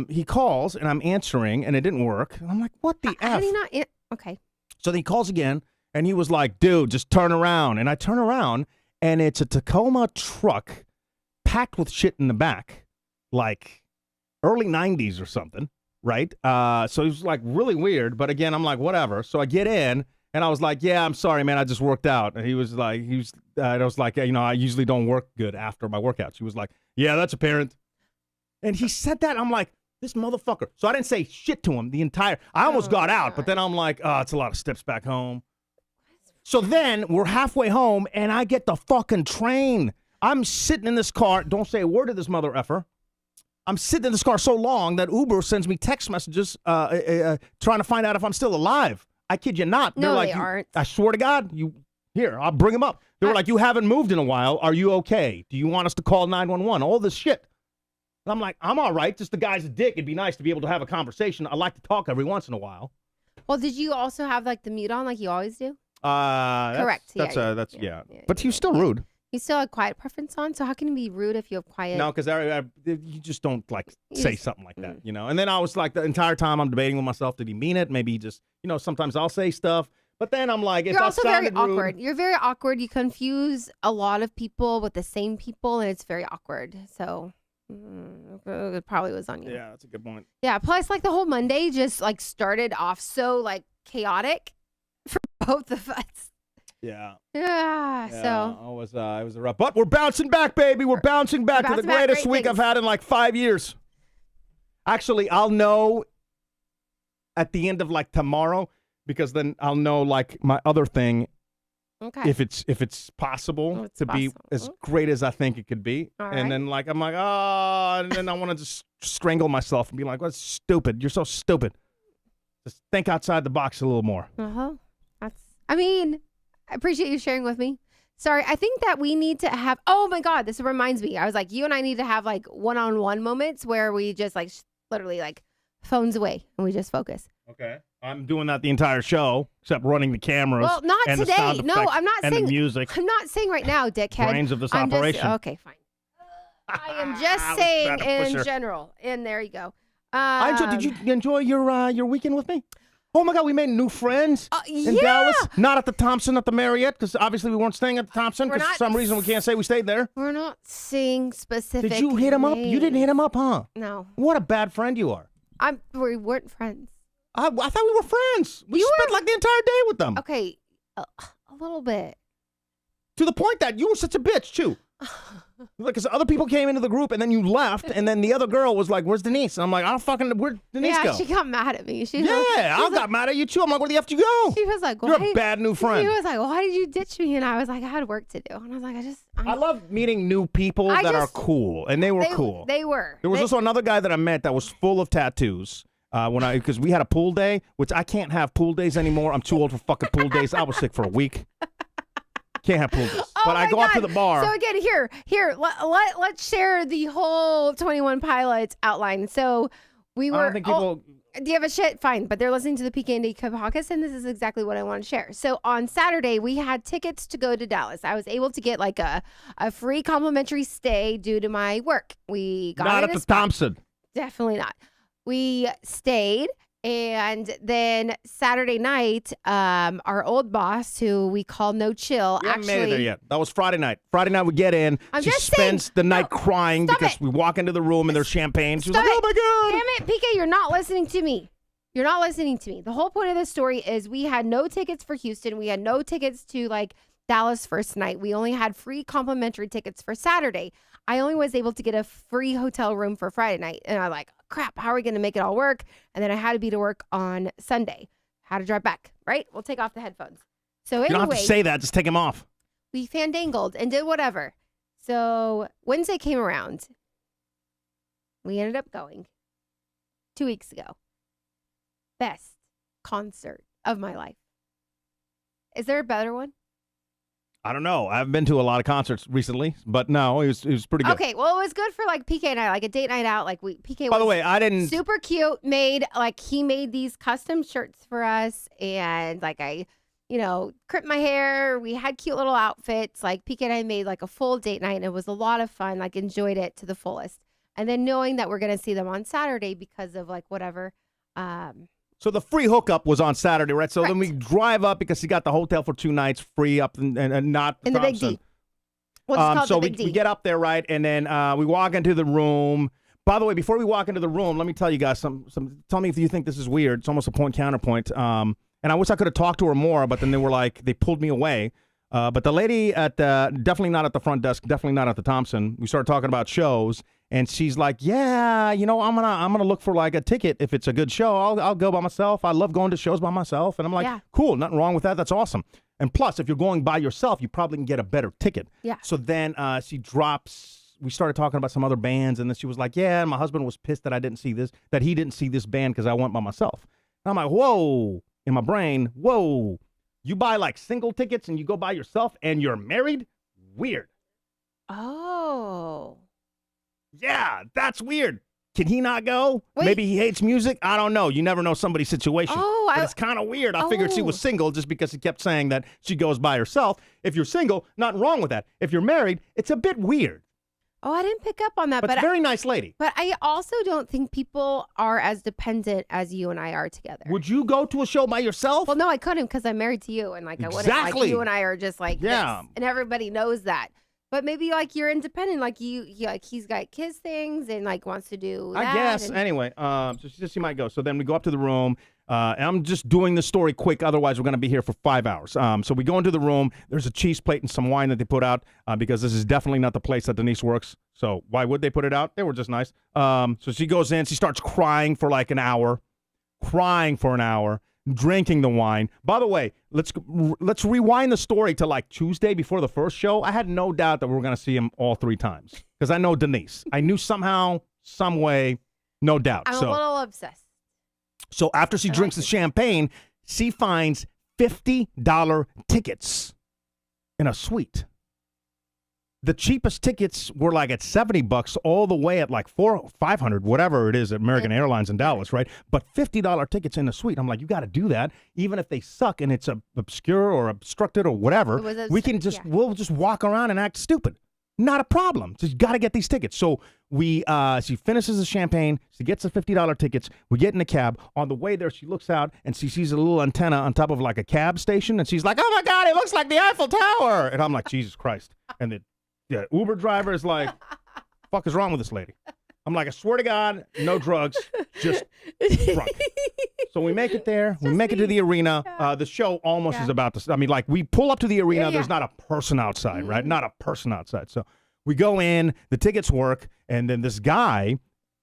he calls, and I'm answering, and it didn't work. And I'm like, what the How F? do you not? Okay. So then he calls again, and he was like, dude, just turn around. And I turn around, and it's a Tacoma truck packed with shit in the back, like early 90s or something, right? So it was like really weird. But again, I'm like, whatever. So I get in, and I was like, yeah, I'm sorry, man. I just worked out. And I was like, I usually don't work good after my workouts. He was like, yeah, that's apparent. And he said that. I'm like, this motherfucker. So I didn't say shit to him I almost got out, but then I'm like, oh, it's a lot of steps back home. So then we're halfway home, and I get the fucking train. I'm sitting in this car. Don't say a word to this mother effer. I'm sitting in this car so long that Uber sends me text messages trying to find out if I'm still alive. I kid you not. They're No, like, they aren't. I swear to God, here, I'll bring them up. They were like, you haven't moved in a while. Are you okay? Do you want us to call 911? All this shit. And I'm like, I'm all right. Just the guy's a dick. It'd be nice to be able to have a conversation. I like to talk every once in a while. Well, did you also have like the mute on like you always do? Correct. Correct. Yeah. But he was still rude. You still have quiet preference on, so how can you be rude if you have quiet? No, because you just don't like You say just- something like that, And then I was like, the entire time I'm debating with myself, did he mean it? Maybe he just, sometimes I'll say stuff, but then I'm like, if You're I also very sounded rude, awkward. You're very awkward. You confuse a lot of people with the same people, and it's very awkward. So it probably was on you. yeah, that's a good point. Yeah. Plus, like the whole Monday just like started off so like chaotic for both of us. Yeah. Yeah. So it was a rough, but we're bouncing back, baby. We're bouncing back to the bouncing back, greatest great week I've things. had in like 5 years. Actually, I'll know at the end of like tomorrow because then I'll know like my other thing okay. if it's possible It's to be possible. as great as I think it could be. All And right. then like I'm like, oh, and then I want to just strangle myself and be like, that's stupid. You're so stupid. Just think outside the box a little more. I mean, I appreciate you sharing with me. Sorry, I think that we need to have. Oh my God, this reminds me. I was like, you and I need to have like one-on-one moments where we just like literally like phones away and we just focus. Okay. I'm doing that the entire show, except running the cameras. Well, not and the today. sound No, effects I'm not and saying. the music. I'm not saying right now, dickhead. Brains of this I'm just- operation. okay, fine. I am just I was saying trying to push in her. general. And there you go. Did you enjoy your weekend with me? Oh my God, we made new friends in yeah. Dallas. Not at the Thompson, at the Marriott, because obviously we weren't staying at the Thompson We're because for not some reason we can't say we stayed there. We're not saying specific. Did you hit him up? You didn't hit him up, huh? No. What a bad friend you are. We weren't friends. I thought we were friends. We You spent were- like the entire day with them. Okay, a little bit. To the point that you were such a bitch, too. Because other people came into the group and then you left, and then the other girl was like, "Where's Denise?" And I'm like, "I don't fucking. Where'd Denise go?" She got mad at me. I got mad at you too. I'm like, "Where the f did you go?" She was like, "You're a bad new friend." She was like, "Why did you ditch me?" And I was like, "I had work to do." And I was like, I love meeting new people that are cool, and they were cool. They were. There was also another guy that I met that was full of tattoos. Because we had a pool day, which I can't have pool days anymore. I'm too old for fucking pool days. I was sick for a week. Can't have pool days. But I go out to the bar. So again, let's share the whole 21 Pilots outline. So we were. I don't think people. Do you have a shit? Fine, but they're listening to the PK&D podcast, and this is exactly what I want to share. So on Saturday, we had tickets to go to Dallas. I was able to get like a free complimentary stay due to my work. We got Not at the Thompson. Definitely not. We stayed. And then Saturday night, our old boss, who we call No Chill, You haven't made it there yet. That was Friday night. Friday night we get in. She spends the night crying because we walk into the room and there's champagne. She was like, "Oh my god!" Damn it, PK, you're not listening to me. You're not listening to me. The whole point of this story is we had no tickets for Houston. We had no tickets to like Dallas first night. We only had free complimentary tickets for Saturday. I only was able to get a free hotel room for Friday night. And I was like, crap, how are we going to make it all work? And then I had to be to work on Sunday. How to drive back, right? We'll take off the headphones. So anyway, you don't have to say that. Just take them off. We fandangled and did whatever. So Wednesday came around. We ended up going 2 weeks ago. Best concert of my life. Is there a better one? I don't know. I haven't been to a lot of concerts recently, but no, it was pretty good. Okay, well, it was good for like PK and I, like a date night out. Like PK. By the way, I didn't. Super cute. He made these custom shirts for us, and like I, crimped my hair. We had cute little outfits. Like PK and I made like a full date night, and it was a lot of fun. Like enjoyed it to the fullest. And then knowing that we're gonna see them on Saturday because of like whatever. So the free hookup was on Saturday, right? So Correct. then we drive up because he got the hotel for 2 nights free up and not In the Big D. What's called so the Big D. we get up there, right? And then we walk into the room. By the way, before we walk into the room, let me tell you guys some. Tell me if you think this is weird. It's almost a point counterpoint. And I wish I could have talked to her more, but then they pulled me away. But the lady at definitely not at the front desk, definitely not at the Thompson. We started talking about shows, and she's like, "Yeah, I'm gonna look for like a ticket if it's a good show. I'll go by myself. I love going to shows by myself." And I'm like, Yeah. "Cool, nothing wrong with that. That's awesome." And plus, if you're going by yourself, you probably can get a better ticket. Yeah. So then she drops. We started talking about some other bands, and then she was like, "Yeah, my husband was pissed that he didn't see this band because I went by myself." And I'm like, "Whoa!" In my brain, "Whoa." You buy like single tickets and you go by yourself and you're married? Weird. Oh. Yeah, that's weird. Can he not go? Wait. Maybe he hates music? I don't know. You never know somebody's situation. Oh, but it's kind of weird. I figured she was single just because he kept saying that she goes by herself. If you're single, nothing wrong with that. If you're married, it's a bit weird. Oh, I didn't pick up on that. But it's a very nice lady. But I also don't think people are as dependent as you and I are together. Would you go to a show by yourself? Well, no, I couldn't because I'm married to you, and like I wouldn't. Exactly. Like you and I are just like this, Yeah. and everybody knows that. But maybe like you're independent, like he's got his things and like wants to do that. I guess. Anyway, so she says she might go. So then we go up to the room. And I'm just doing the story quick. Otherwise, we're going to be here for 5 hours. So we go into the room. There's a cheese plate and some wine that they put out because this is definitely not the place that Denise works. So why would they put it out? They were just nice. So she goes in. She starts crying for like an hour. Drinking the wine. By the way, let's rewind the story to like Tuesday before the first show. I had no doubt that we were going to see him all 3 times because I know Denise. I knew somehow, some way, no doubt. I'm a little obsessed. So after she drinks the champagne, she finds $50 tickets in a suite. The cheapest tickets were like at $70 all the way at like $500, whatever it is at American Airlines in Dallas, right? But $50 tickets in a suite. I'm like, you got to do that, even if they suck and it's obscure or obstructed or whatever. We'll just walk around and act stupid. Not a problem. Just got to get these tickets. So she finishes the champagne. She gets the $50 tickets. We get in the cab. On the way there, she looks out and she sees a little antenna on top of like a cab station, and she's like, "Oh my God, it looks like the Eiffel Tower!" And I'm like, Jesus Christ! And the Uber driver is like, "Fuck is wrong with this lady?" I'm like, "I swear to God, no drugs, just drunk." So we make it there. We make it to the arena. The show almost is about to. I mean, like we pull up to the arena. There's not a person outside, right? Not a person outside. So We go in, the tickets work, and then this guy,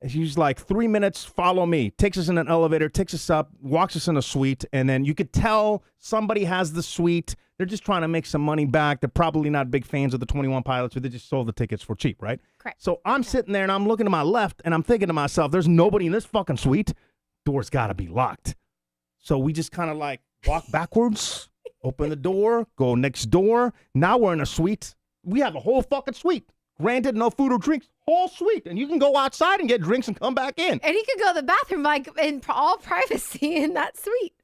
he's like, 3 minutes, follow me. Takes us in an elevator, takes us up, walks us in a suite, and then you could tell somebody has the suite. They're just trying to make some money back. They're probably not big fans of the 21 Pilots, or they just sold the tickets for cheap, right? Correct. So I'm sitting there, and I'm looking to my left, and I'm thinking to myself, there's nobody in this fucking suite. Door's got to be locked. So we just kind of like walk backwards, open the door, go next door. Now we're in a suite. We have a whole fucking suite. Granted, no food or drinks, whole suite. And you can go outside and get drinks and come back in. And he could go to the bathroom like in all privacy in that suite.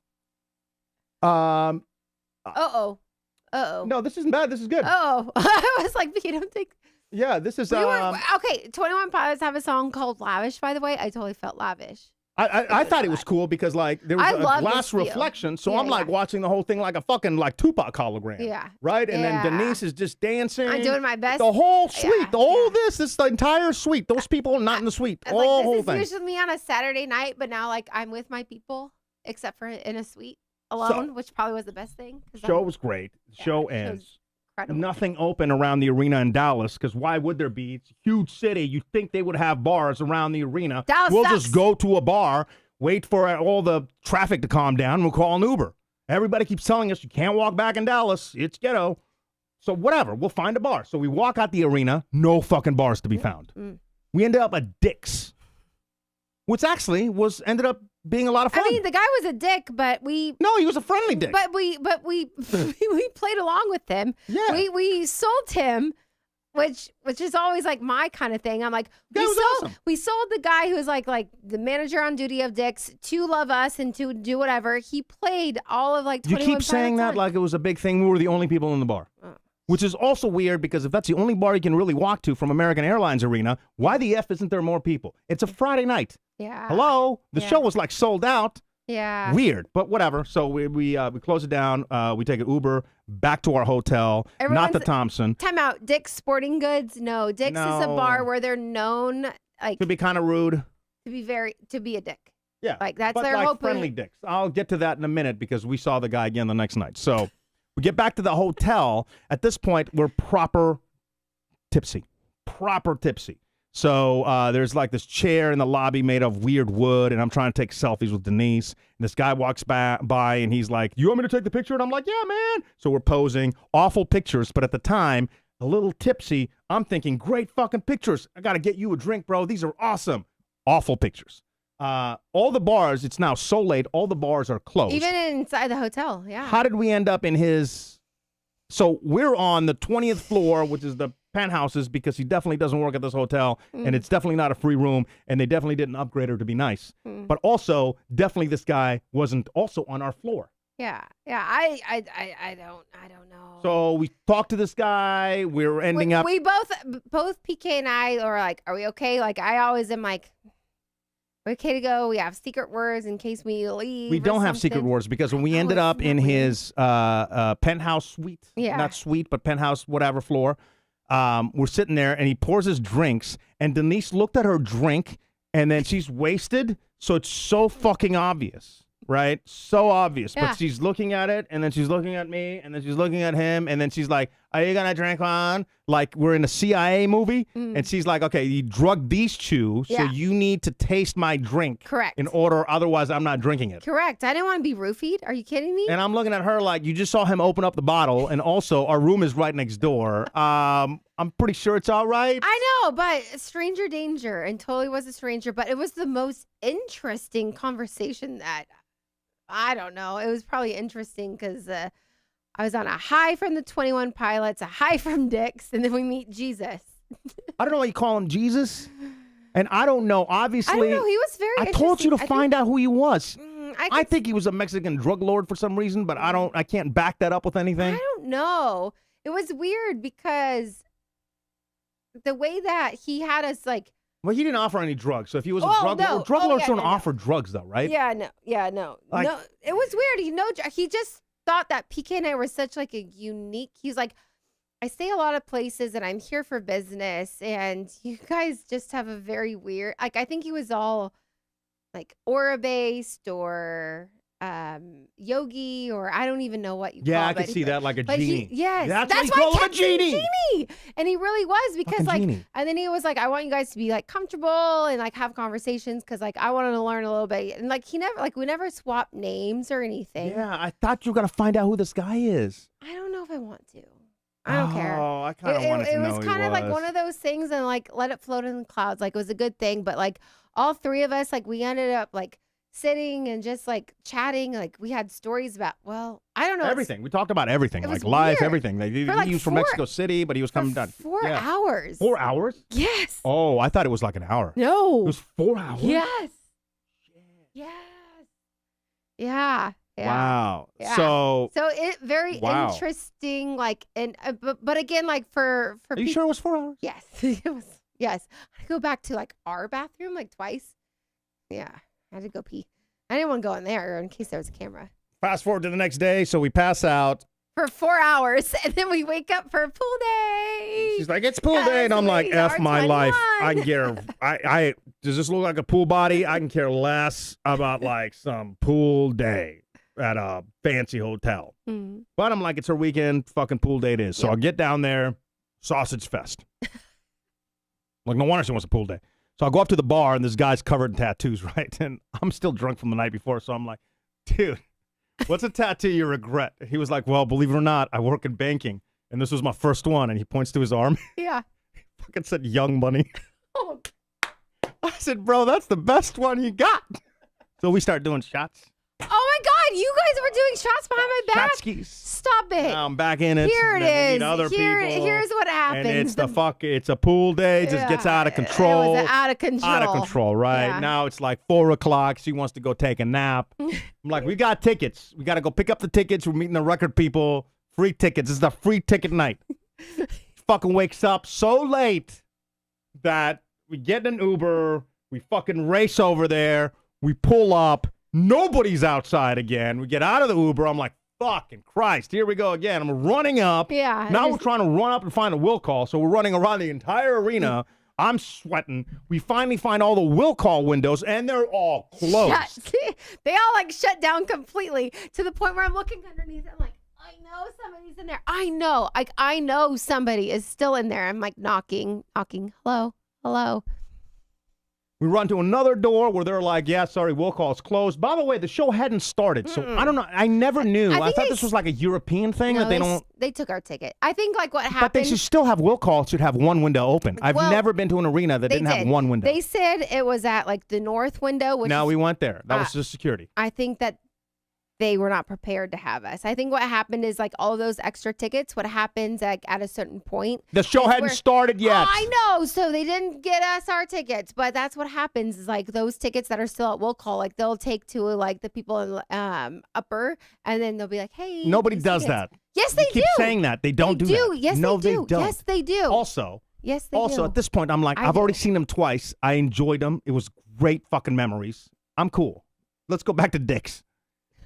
Um, Uh-oh. No, this isn't bad. This is good. Oh, I was like, you don't think. Yeah, this is. Okay, 21 Pilots have a song called Lavish, by the way. I totally felt lavish. I thought it was cool because like there was I a love glass this feel. reflection, so Yeah, I'm like yeah. watching the whole thing like a fucking like Tupac hologram. Yeah. Right? And Yeah. then Denise is just dancing. I'm doing my best. The whole suite, Yeah, the whole yeah. this is the entire suite. Those people are not in the suite. I was like, Whole this thing. is usually me on a Saturday night, but now like I'm with my people, except for in a suite alone, which probably was the best thing. Show was great. Yeah, Show the show's ends. incredible. Nothing open around the arena in Dallas, because why would there be? It's a huge city. You'd think they would have bars around the arena. Dallas we'll sucks. just go to a bar, wait for all the traffic to calm down, we'll call an Uber. Everybody keeps telling us you can't walk back in Dallas. It's ghetto. So whatever, we'll find a bar. So we walk out the arena, no fucking bars to be found. We ended up at Dick's, which actually ended up being a lot of fun. I mean, the guy was a dick, but No, he was a friendly dick. But we we played along with him. Yeah. We sold him, which is always like my kind of thing. I'm like, That was awesome. we sold the guy who's like the manager on duty of Dick's to love us and to do whatever. He played all of like 21 You keep saying Pilots that on. like it was a big thing. We were the only people in the bar. Which is also weird because if that's the only bar you can really walk to from American Airlines Arena, why the F isn't there more people? It's a Friday night. Yeah. Hello? The Yeah. show was like sold out. Yeah. Weird, but whatever. So we close it down. We take an Uber back to our hotel, not Everyone's- the Thompson. Time out. Dick's Sporting Goods? No. Dick's is a No. bar where they're known like Could be kind of rude. to be a dick. Yeah. Like that's but their like hope. friendly dicks. I'll get to that in a minute because we saw the guy again the next night. So we get back to the hotel. At this point, we're proper tipsy. So there's like this chair in the lobby made of weird wood, and I'm trying to take selfies with Denise. And this guy walks by, and he's like, "You want me to take the picture?" And I'm like, "Yeah, man." So we're posing. Awful pictures, but at the time, a little tipsy. I'm thinking, great fucking pictures. I got to get you a drink, bro. These are awesome. Awful pictures. All the bars, it's now so late, all the bars are closed. Even inside the hotel. Yeah. How did we end up in his? So we're on the 20th floor, which is the penthouses, because he definitely doesn't work at this hotel, and it's definitely not a free room, and they definitely didn't upgrade her to be nice. But also, definitely this guy wasn't also on our floor. Yeah. Yeah. I don't know. So we talked to this guy. We're ending up. We both PK and I are like, are we okay? Like I always am like, we're okay to go. We have secret words in case we leave. We or don't have secret something. words because when we Oh, ended isn't up that in weird? his penthouse suite, Yeah. not suite, but penthouse, whatever floor, we're sitting there and he pours his drinks and Denise looked at her drink and then she's wasted. So it's so fucking obvious, right? So obvious. Yeah. But she's looking at it and then she's looking at me and then she's looking at him and then she's like, "Are you going to drink one?" Like we're in a CIA movie. And she's like, "Okay, you drugged these two, so Yeah. you need to taste my drink. Correct. In order, otherwise I'm not drinking it." Correct. I didn't want to be roofied. Are you kidding me? And I'm looking at her like, you just saw him open up the bottle, and also our room is right next door. I'm pretty sure it's all right. I know, but stranger danger, and totally was a stranger. But it was the most interesting conversation that I don't know. It was probably interesting because I was on a high from the 21 Pilots, a high from Dick's, and then we meet Jesus. I don't know why you call him Jesus. And I don't know. Obviously, I don't know. He was very. I told you to find out who he was. I think he was a Mexican drug lord for some reason, but I can't back that up with anything. I don't know. It was weird because the way that he had us like. Well, he didn't offer any drugs. So if he was a Oh, drug no. lord, drug Oh, lords yeah, don't no, no. offer drugs, though, right? Yeah, no. Like- No, it was weird. He just thought that PK and I were such like a unique. He's like, I stay a lot of places and I'm here for business, and you guys just have a very weird. Like I think he was all like aura based or yogi, or I don't even know what you call Yeah, I it. could see that, like a But genie. yes, That's why you why call I him a kept saying genie. And he really was, because Fucking like, genie. and then he was like, I want you guys to be like comfortable and like have conversations, because like I wanted to learn a little bit. And like we never swapped names or anything. Yeah, I thought you were gonna find out who this guy is. I don't know if I want to. I don't care. Oh, I kind of wanted to It know was who kind he of like one of those things, and like let it float in the clouds. Like it was a good thing, but like all three of us, like we ended up like sitting and just like chatting. Like we had stories about, well, I don't know. everything. We talked about everything, It like was life, weird. everything. He For, like, was from 4 Mexico City, but he was coming down. 4 Yeah. hours. 4 hours? Yes. Oh, I thought it was like an hour. No. It was 4 hours? Yes. Yes. Yeah. Yeah. Wow. Yeah. So, So it very Wow. interesting. Like, and but again, like for are you sure it was 4 hours? Yes, it was. Yes, I go back to like our bathroom like twice. Yeah, I had to go pee. I didn't want to go in there in case there was a camera. Fast forward to the next day, so we pass out. For 4 hours, and then we wake up for pool day. She's like, "It's pool day," and I'm like, we "F are my life. 21. I can care. I does this look like a pool body? I can care less about like some pool day at a fancy hotel." Mm. But I'm like, it's her weekend, fucking pool day it is. So Yep. I'll get down there, sausage fest. Like, no wonder she wants a pool day. So I'll go up to the bar, and this guy's covered in tattoos, right? And I'm still drunk from the night before, so I'm like, dude, what's a tattoo you regret? He was like, well, believe it or not, I work in banking, and this was my first one. And he points to his arm. Yeah. Fucking said Young Money. Oh, I said, bro, that's the best one you got. So we start doing shots. oh my God! You guys were doing shots behind my back. Shot skis. Stop it. Now I'm back in it. Here it and then we meet is. Other people. Here's what happens. And it's a pool day. It just gets out of It control. was out of control. Out of control, right? Yeah. Now it's like 4 o'clock. She wants to go take a nap. I'm like, we got tickets. We got to go pick up the tickets. We're meeting the record people. Free tickets. This is a free ticket night. Fucking wakes up so late that we get in an Uber. We fucking race over there. We pull up. Nobody's outside again. We get out of the Uber. I'm like, fucking Christ. Here we go again. I'm running up. Yeah. Now we're trying to run up and find a will call. So we're running around the entire arena. I'm sweating. We finally find all the will call windows, and they're all closed. They all like shut down completely, to the point where I'm looking underneath it. I'm like, I know somebody's in there. I know. Like, I know somebody is still in there. I'm like knocking. Hello. Hello. We run to another door where they're like, yeah, sorry, will call's closed. By the way, the show hadn't started, so I don't know. I never knew. I think thought they this was like a European thing No, that they don't. They took our ticket. I think like what But they happened. should still have will call. Should have one window open. I've Well, never been to an arena that they didn't have did. one window. They said it was at like the north window, which No, is, we went there. That was just security. I think that they were not prepared to have us. I think what happened is like all those extra tickets. What happens like at a certain point. The show is hadn't where- started yet. I know, so they didn't get us our tickets, but that's what happens is like those tickets that are still at will call, like they'll take to like the people in upper, and then they'll be like, hey. Nobody these does tickets. that. Yes, they You keep do. saying that. They don't They do do. that. Yes, no, they do. don't. Yes, they do. Also, Yes, they do. at this point, I'm like, I I've already do. seen them twice. I enjoyed them. It was great fucking memories. I'm cool. Let's go back to Dick's.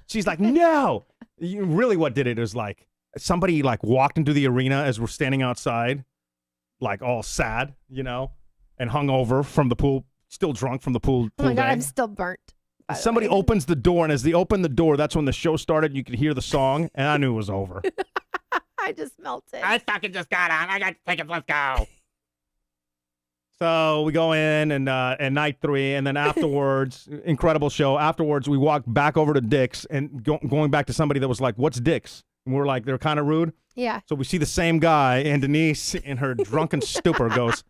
She's like, no. Really, what did it is like somebody like walked into the arena as we're standing outside, like all sad, you know, and hungover from the pool, still drunk from the pool. Oh my pool God, day. I'm still burnt. by the Somebody way. opens the door, and as they opened the door, that's when the show started. You could hear the song, and I knew it was over. I just melted. fucking just got on. I got tickets. Let's go. So we go in and night 3, and then afterwards, incredible show. Afterwards, we walk back over to Dick's and going back to somebody that was like, "What's Dick's?" And we're like, they're kind of rude. Yeah. So we see the same guy, and Denise, in her drunken stupor, goes,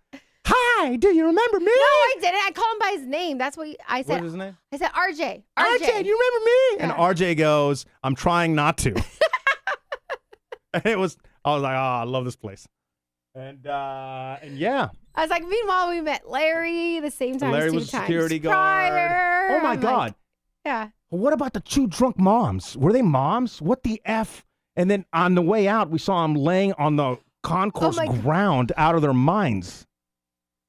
"Hi, do you remember me?" No, I didn't. I called him by his name. That's what I said. What's his name? I said RJ. RJ, do you remember me? And Yeah. RJ goes, "I'm trying not to." And I was like, "Oh, I love this place." And yeah. I was like, meanwhile, we met Larry the same time. Larry 2 was a times security guard. prior. Oh my I'm like, God. yeah. What about the 2 drunk moms? Were they moms? What the F? And then on the way out, we saw them laying on the concourse my- ground out of their minds.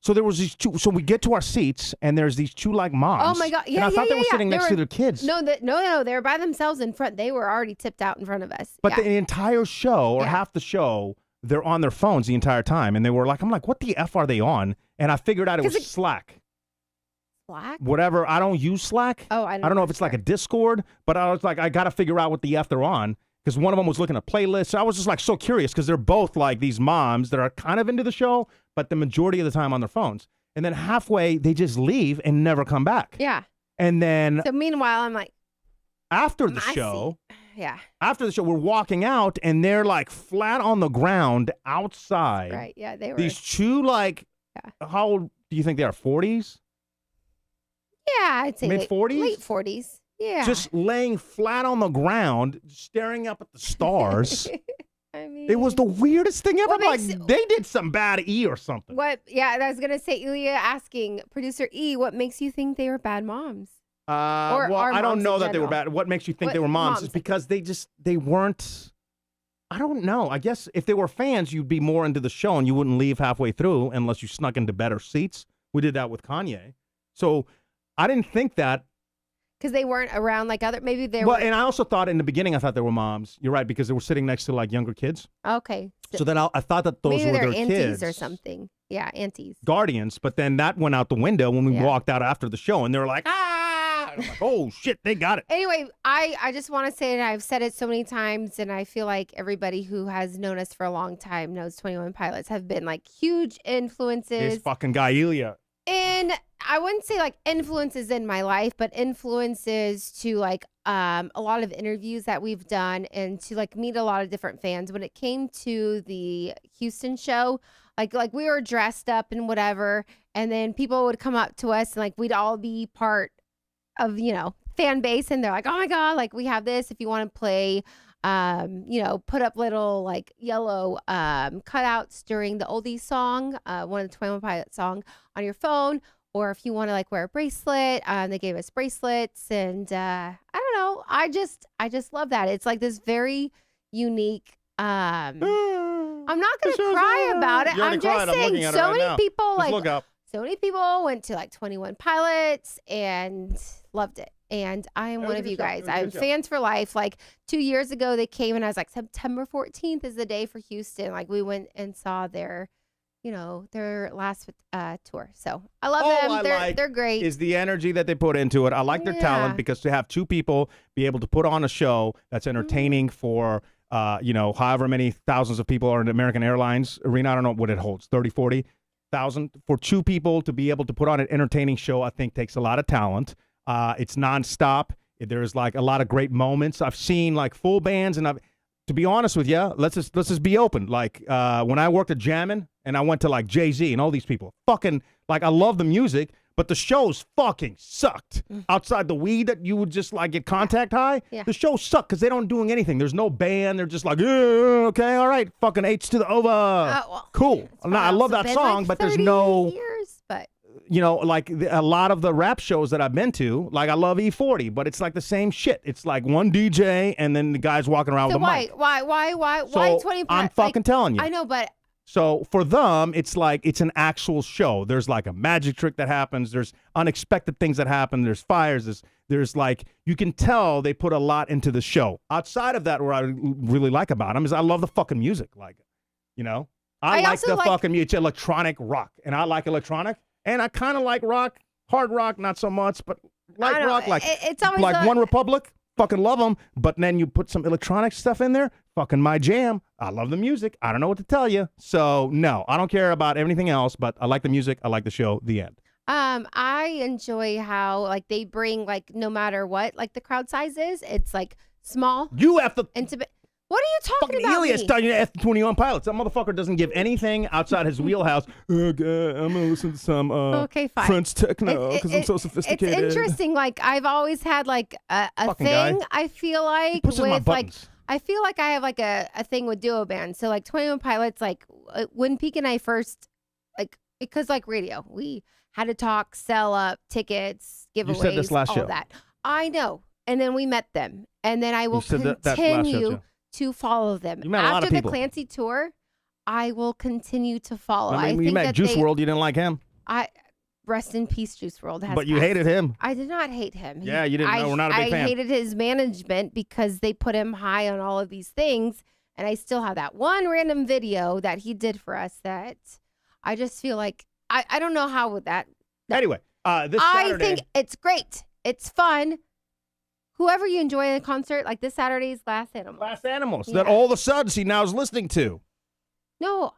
So there was these 2. So we get to our seats, and there's these 2 like moms. Oh my God. Yeah, and I thought yeah, they were yeah. sitting They next were- to their kids. No, no. They were by themselves in front. They were already tipped out in front of us. But yeah. the entire show, or Yeah. half the show, they're on their phones the entire time. And they were like, I'm like, what the F are they on? And I figured out it was 'Cause Slack. Slack? whatever. I don't use Slack. Oh, I don't know if it's like a Discord, but I was like, I got to figure out what the F they're on because one of them was looking at playlists. I was just like so curious because they're both like these moms that are kind of into the show, but the majority of the time on their phones. And then halfway, they just leave and never come back. Yeah. And then So meanwhile, I'm like, after the I show, yeah. after the show, we're walking out and they're like flat on the ground outside. Right. Yeah. They were. These two, like, how old do you think they are? 40s? Yeah. I'd say Mid-40s? Late 40s. Yeah. Just laying flat on the ground, staring up at the stars. I mean, It was the weirdest thing ever. What Like, makes- they did some bad E or something. What? Yeah. I was going to say, Ilya asking producer E, what makes you think they were bad moms? Or Well, our I don't moms know in that they were general. bad. What makes you think What they were moms is moms? because they weren't. I don't know. I guess if they were fans, you'd be more into the show and you wouldn't leave halfway through unless you snuck into better seats. We did that with Kanye. So I didn't think that. Because they weren't around like other. Maybe they Well, were. and I also thought in the beginning, I thought they were moms. You're right, because they were sitting next to like younger kids. Okay. So then I thought that those maybe were they're their aunties kids. or something. Yeah, aunties. Guardians, but then that went out the window when we Yeah. walked out after the show, and they were like, ah! And I'm like, oh shit, they got it. Anyway, I just want to say, and I've said it so many times, and I feel like everybody who has known us for a long time knows 21 Pilots have been like huge influences. This fucking guy Ilya. And I wouldn't say like influences in my life, but influences to like a lot of interviews that we've done and to like meet a lot of different fans. When it came to the Houston show, like we were dressed up and whatever, and then people would come up to us and like we'd all be part of, fan base, and they're like, oh my God, like we have this if you want to play. Put up little like yellow cutouts during the oldies song, one of the 21 Pilots song on your phone, or if you want to like wear a bracelet, they gave us bracelets, and I don't know, I just love that. It's like this very unique. I'm not gonna cry about it. You already I'm just cried. I'm saying, looking at it so right many now. people Just like look up. so many people went to like 21 Pilots and loved it. And I am It one was a of good you show. It guys. was a I'm good show. fans for life. Like 2 years ago, they came and I was like, September 14th is the day for Houston. Like we went and saw their last tour. So I love All them. I like They're great. is the energy that they put into it. I like their Yeah. talent because to have two people be able to put on a show that's entertaining for, however many thousands of people are in the American Airlines arena. I don't know what it holds, 30, 40,000. For two people to be able to put on an entertaining show, I think takes a lot of talent. It's nonstop. There's like a lot of great moments. I've seen like full bands, and to be honest with you, let's just be open. Like when I worked at Jammin' and I went to like Jay-Z and all these people, fucking like I love the music, but the shows fucking sucked. Outside the weed that you would just like get contact high, Yeah. the shows suck because they don't doing anything. There's no band. They're just like, okay, all right, fucking H to the over. Well, Cool. it's Now, I love also that been, song, like, but there's 30 no. years, but Like a lot of the rap shows that I've been to, like I love E40, but it's like the same shit. It's like one DJ and then the guy's walking around so with a mic. why So 20? I'm fucking telling you. I know, but So for them, it's like it's an actual show. There's like a magic trick that happens. There's unexpected things that happen. There's fires. There's like, you can tell they put a lot into the show. Outside of that, what I really like about them is I love the fucking music. Like, I like also the like- fucking music. It's electronic rock. And I like electronic. And I kind of like rock, hard rock, not so much, but like I don't rock, know. like It's always like a- One Republic. Fucking love them. But then you put some electronic stuff in there. Fucking my jam. I love the music. I don't know what to tell you. So no, I don't care about anything else, but I like the music. I like the show. The end. I enjoy how like they bring like no matter what like the crowd size is, it's like small, You have to intimate. What are you talking fucking about? Elias me? starting to F-21 Pilots. That motherfucker doesn't give anything outside his wheelhouse. Okay, I'm gonna listen to some Okay, fine. French techno because I'm so It's sophisticated. interesting. Like I've always had like a Fucking guy. thing. I feel like pushes my with like buttons. I feel like I have like a thing with duo bands. So like 21 Pilots, like when Peak and I first like because like radio, we had to talk, sell up tickets, giveaways, said this last all show. of that. I know. And then we met them, and then I will said that last show, continue too. to follow them. You met a lot After of the people. Clancy tour, I will continue to follow. I mean, I you think met that Juice they, WRLD. You didn't like him, I rest in peace, Juice WRLD. Has but you passed. hated him. I did not hate him. Yeah, you didn't know. We're not a big I fan. hated his management because they put him high on all of these things. And I still have that one random video that he did for us that I just feel like, I don't know how would that. Anyway, This I Saturday. think it's great. It's fun. Whoever you enjoy in a concert, like this Saturday's Glass Animals. Glass Animals Yeah. that all of a sudden he now is listening to. No,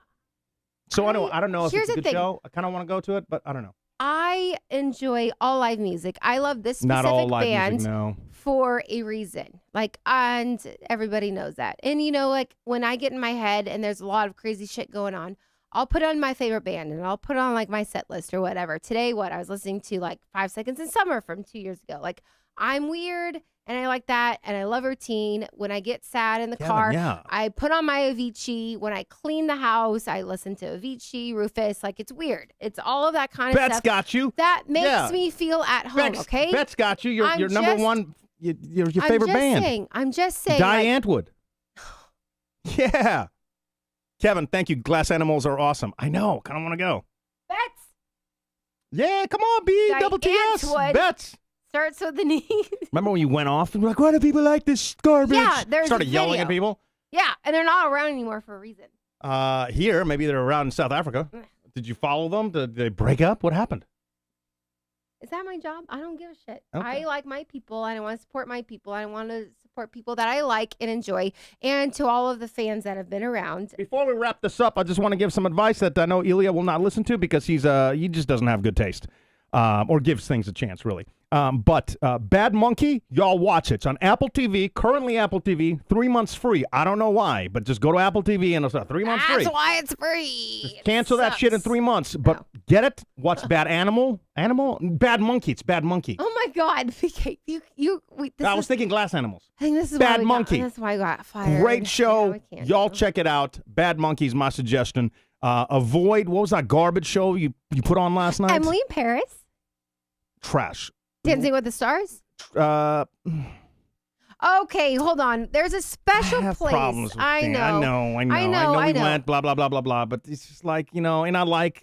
So I don't know if here's it's a the good thing. show. I kind of want to go to it, but I don't know. I enjoy all live music. I love this specific Not all live band music, no. for a reason. Like, and everybody knows that. And you know, like when I get in my head and there's a lot of crazy shit going on, I'll put on my favorite band and I'll put on like my set list or whatever. Today, I was listening to like 5 Seconds in Summer from 2 years ago. Like, I'm weird and I like that and I love routine. When I get sad in the car, yeah. I put on my Avicii. When I clean the house, I listen to Avicii, Rufus. Like, it's weird. It's all of that kind of Bet's stuff. got you. That makes Yeah. me feel at home, Bet's, okay? Bet's got you. Your I'm number just- one, your favorite band. I'm just saying. Die like, Antwood. Yeah. Kevin, thank you. Glass Animals are awesome. I know. Kind of want to go. Betts Yeah, come on, B. Die Double TS. Antwood. Bet's. starts with an E. Remember when you went off and were like, why do people like this garbage? Yeah, there's a started yelling at video. people. Yeah, and they're not around anymore for a reason. Here, maybe they're around in South Africa. Did you follow them? Did they break up? What happened? Is that my job? I don't give a shit. Okay. I like my people. I want to support my people. I want to support people that I like and enjoy. And to all of the fans that have been around. Before we wrap this up, I just want to give some advice that I know Ilya will not listen to because he just doesn't have good taste, or gives things a chance, really. But Bad Monkey, y'all watch it. It's on Apple TV, currently Apple TV, 3 months free. I don't know why, but just go to Apple TV and it's 3 months free. That's why it's free. Just cancel that shit in 3 months. But get it? Watch Bad Bad Monkey. It's Bad Monkey. Oh my God, PK, wait, this I is, was thinking Glass Animals. I think this is Bad why Monkey. That's why I got fired. Great show. No, I can't Y'all do. check it out. Bad Monkey's my suggestion. Avoid, what was that garbage show you put on last night? Emily in Paris, Trash. Dancing with the Stars. I Okay, hold on. There's a special have place. problems with I Dan- know. I know. I We know. went blah blah blah blah blah, but it's just like, and I like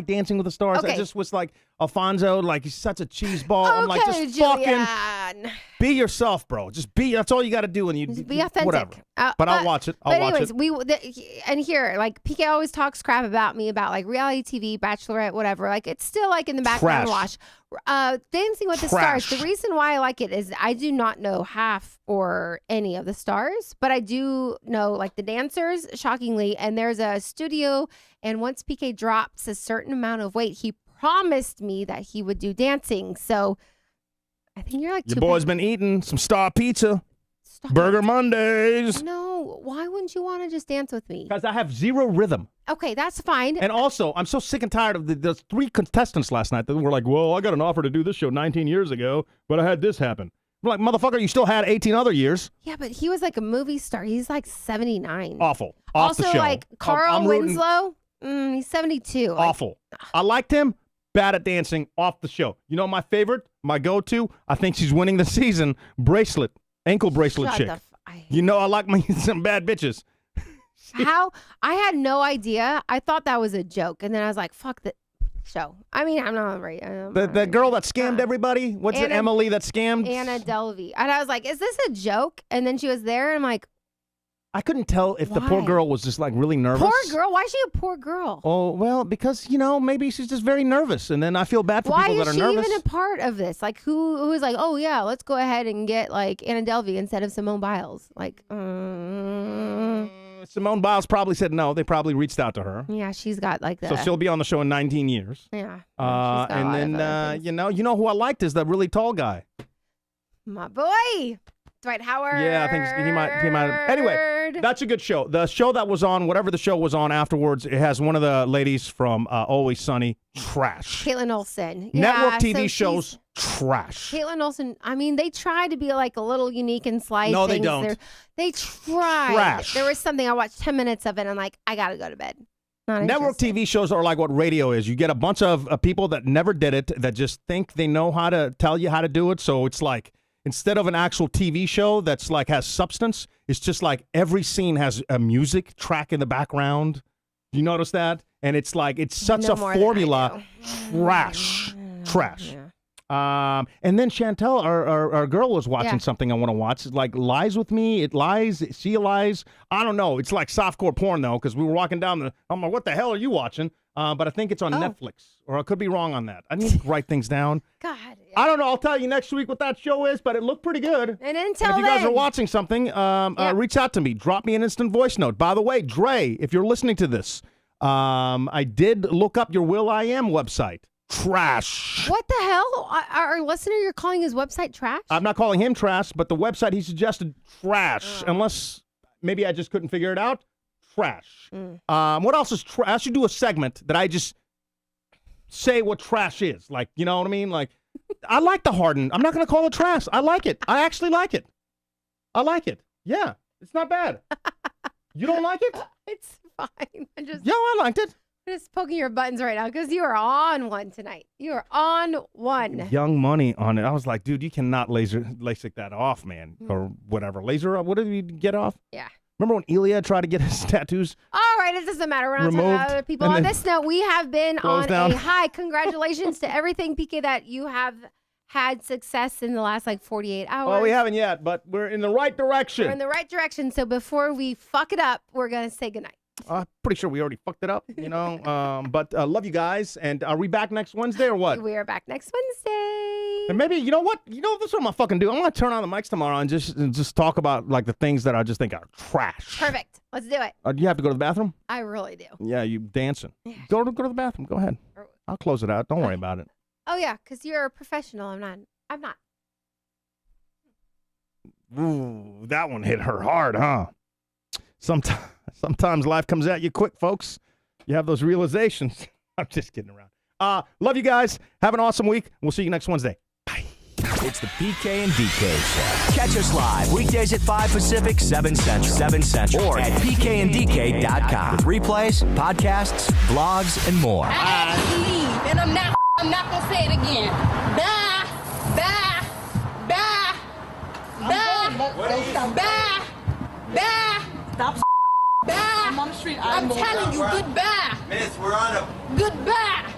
Dancing with the Stars. I Okay. just was like Alfonso, like he's such a cheese ball. I'm like, Okay, just fucking Julianne. be yourself, bro. Just be. That's all you got to do, and you Just be authentic. Whatever. But I'll watch it. I'll But watch anyways, it. and here, like PK always talks crap about me about like reality TV, Bachelorette, whatever. Like it's still like in the background Trash. watch. Dancing with the Trash. Stars. The reason why I like it is I do not know half or any of the stars, but I do know like the dancers, shockingly. And there's a studio, and once PK drops a certain amount of weight, he promised me that he would do dancing. So I think you're like Your two boy's pounds- been eating some Star Pizza, Stop Burger it. Mondays, No, why wouldn't you want to just dance with me? because I have zero rhythm. Okay, that's fine. And also, I'm so sick and tired of the 3 contestants last night that were like, well, I got an offer to do this show 19 years ago, but I had this happen. I'm like, motherfucker, you still had 18 other years. Yeah, but he was like a movie star. He's like 79. Awful. Off Also, the show. like Carl I'm rooting- Winslow, he's 72. Like, Awful. I liked him. Bad at dancing. Off the show. You know my favorite? My go-to? I think she's winning the season. Bracelet. Ankle bracelet shut chick. the You know I like me some bad bitches. How? I had no idea. I thought that was a joke. And then I was like, fuck the show. I mean, I'm not right. The girl that scammed everybody? What's it? Anna- Emily that scammed? Anna Delvey. And I was like, is this a joke? And then she was there, and I'm like, I couldn't tell if the poor Why? girl was just like really nervous. poor girl? Why is she a poor girl? Oh, well, because, maybe she's just very nervous. And then I feel bad for Why people is that are she nervous. even a part of this? Like, who is like, oh, yeah, let's go ahead and get, like, Anna Delvey instead of Simone Biles? Like, Simone Biles probably said no. They probably reached out to her. yeah, she's got, like, the... So she'll be on the show in 19 years. yeah. she's got a And lot of then, other things. you know who I liked is that really tall guy. My boy, Dwight Howard. Yeah, I think he might. Anyway, that's a good show. The show that was on, whatever the show was on afterwards, it has one of the ladies from Always Sunny. Trash. Caitlin Olsen. Network Yeah, TV so shows. Trash. Caitlin Olsen, I mean, they try to be like a little unique and slide No, things. they don't. They tried. Trash. There was something, I watched 10 minutes of it, and I'm like, I gotta go to bed. Not Network interested. TV shows are like what radio is. You get a bunch of people that never did it that just think they know how to tell you how to do it. So it's like, instead of an actual TV show that's like has substance, it's just like every scene has a music track in the background. You notice that? And it's like, it's such No a more than I formula. do. Trash. Yeah. And then Chantel, our girl, was watching something I want to watch. It's like Lies With Me. It lies. She lies. I don't know. It's like softcore porn, though, because we were walking down I'm like, what the hell are you watching? But I think it's on Netflix, or I could be wrong on that. I need to write things down. God. I don't know. I'll tell you next week what that show is, but it looked pretty good. And until if you guys are watching something, reach out to me. Drop me an instant voice note. By the way, Dre, if you're listening to this, I did look up your Will.i.am website. Trash. What the hell? Our listener, you're calling his website trash? I'm not calling him trash, but the website he suggested, trash. Unless maybe I just couldn't figure it out. Trash. What else is trash? I should do a segment that I just say what trash is. Like, you know what I mean? Like, I like the Harden. I'm not going to call it trash. I like it. I actually like it. I like it. Yeah. It's not bad. You don't like it? It's fine. Yeah, I liked it. I'm just poking your buttons right now because you are on one tonight. You are on one. Young Money on it. I was like, dude, you cannot LASIK that off, man. Or whatever. Laser, what did you get off? Yeah. Remember when Ilya tried to get his tattoos? All right, it doesn't matter. We're not talking about other people. On this note, we have been on a high. Congratulations to everything, PK, that you have had success in the last 48 hours. Well, we haven't yet, but we're in the right direction. We're in the right direction. So before we fuck it up, we're going to say goodnight. Pretty sure we already fucked it up, you know. But love you guys. And are we back next Wednesday or what? We are back next Wednesday. And maybe, you know what? You know, this is what I'm going to fucking do. I'm going to turn on the mics tomorrow and just talk about, the things that I just think are trash. Perfect. Let's do it. Do you have to go to the bathroom? I really do. Yeah, you dancing. Yeah. Go to the bathroom. Go ahead. I'll close it out. Don't worry about it. Oh, yeah, because you're a professional. I'm not. Ooh, that one hit her hard, huh? Sometimes life comes at you quick, folks. You have those realizations. I'm just kidding around. Love you guys. Have an awesome week. We'll see you next Wednesday. Bye. It's the PK and DK Show. Catch us live weekdays at 5 Pacific, 7 Central, or at pkanddk.com. With replays, podcasts, blogs, and more. I had to leave, and I'm not gonna say it again. Bye, bye, bye, bye, bye, bye. Stop. Bye. I'm on the street. I'm telling you, goodbye. Miss, we're on a Goodbye.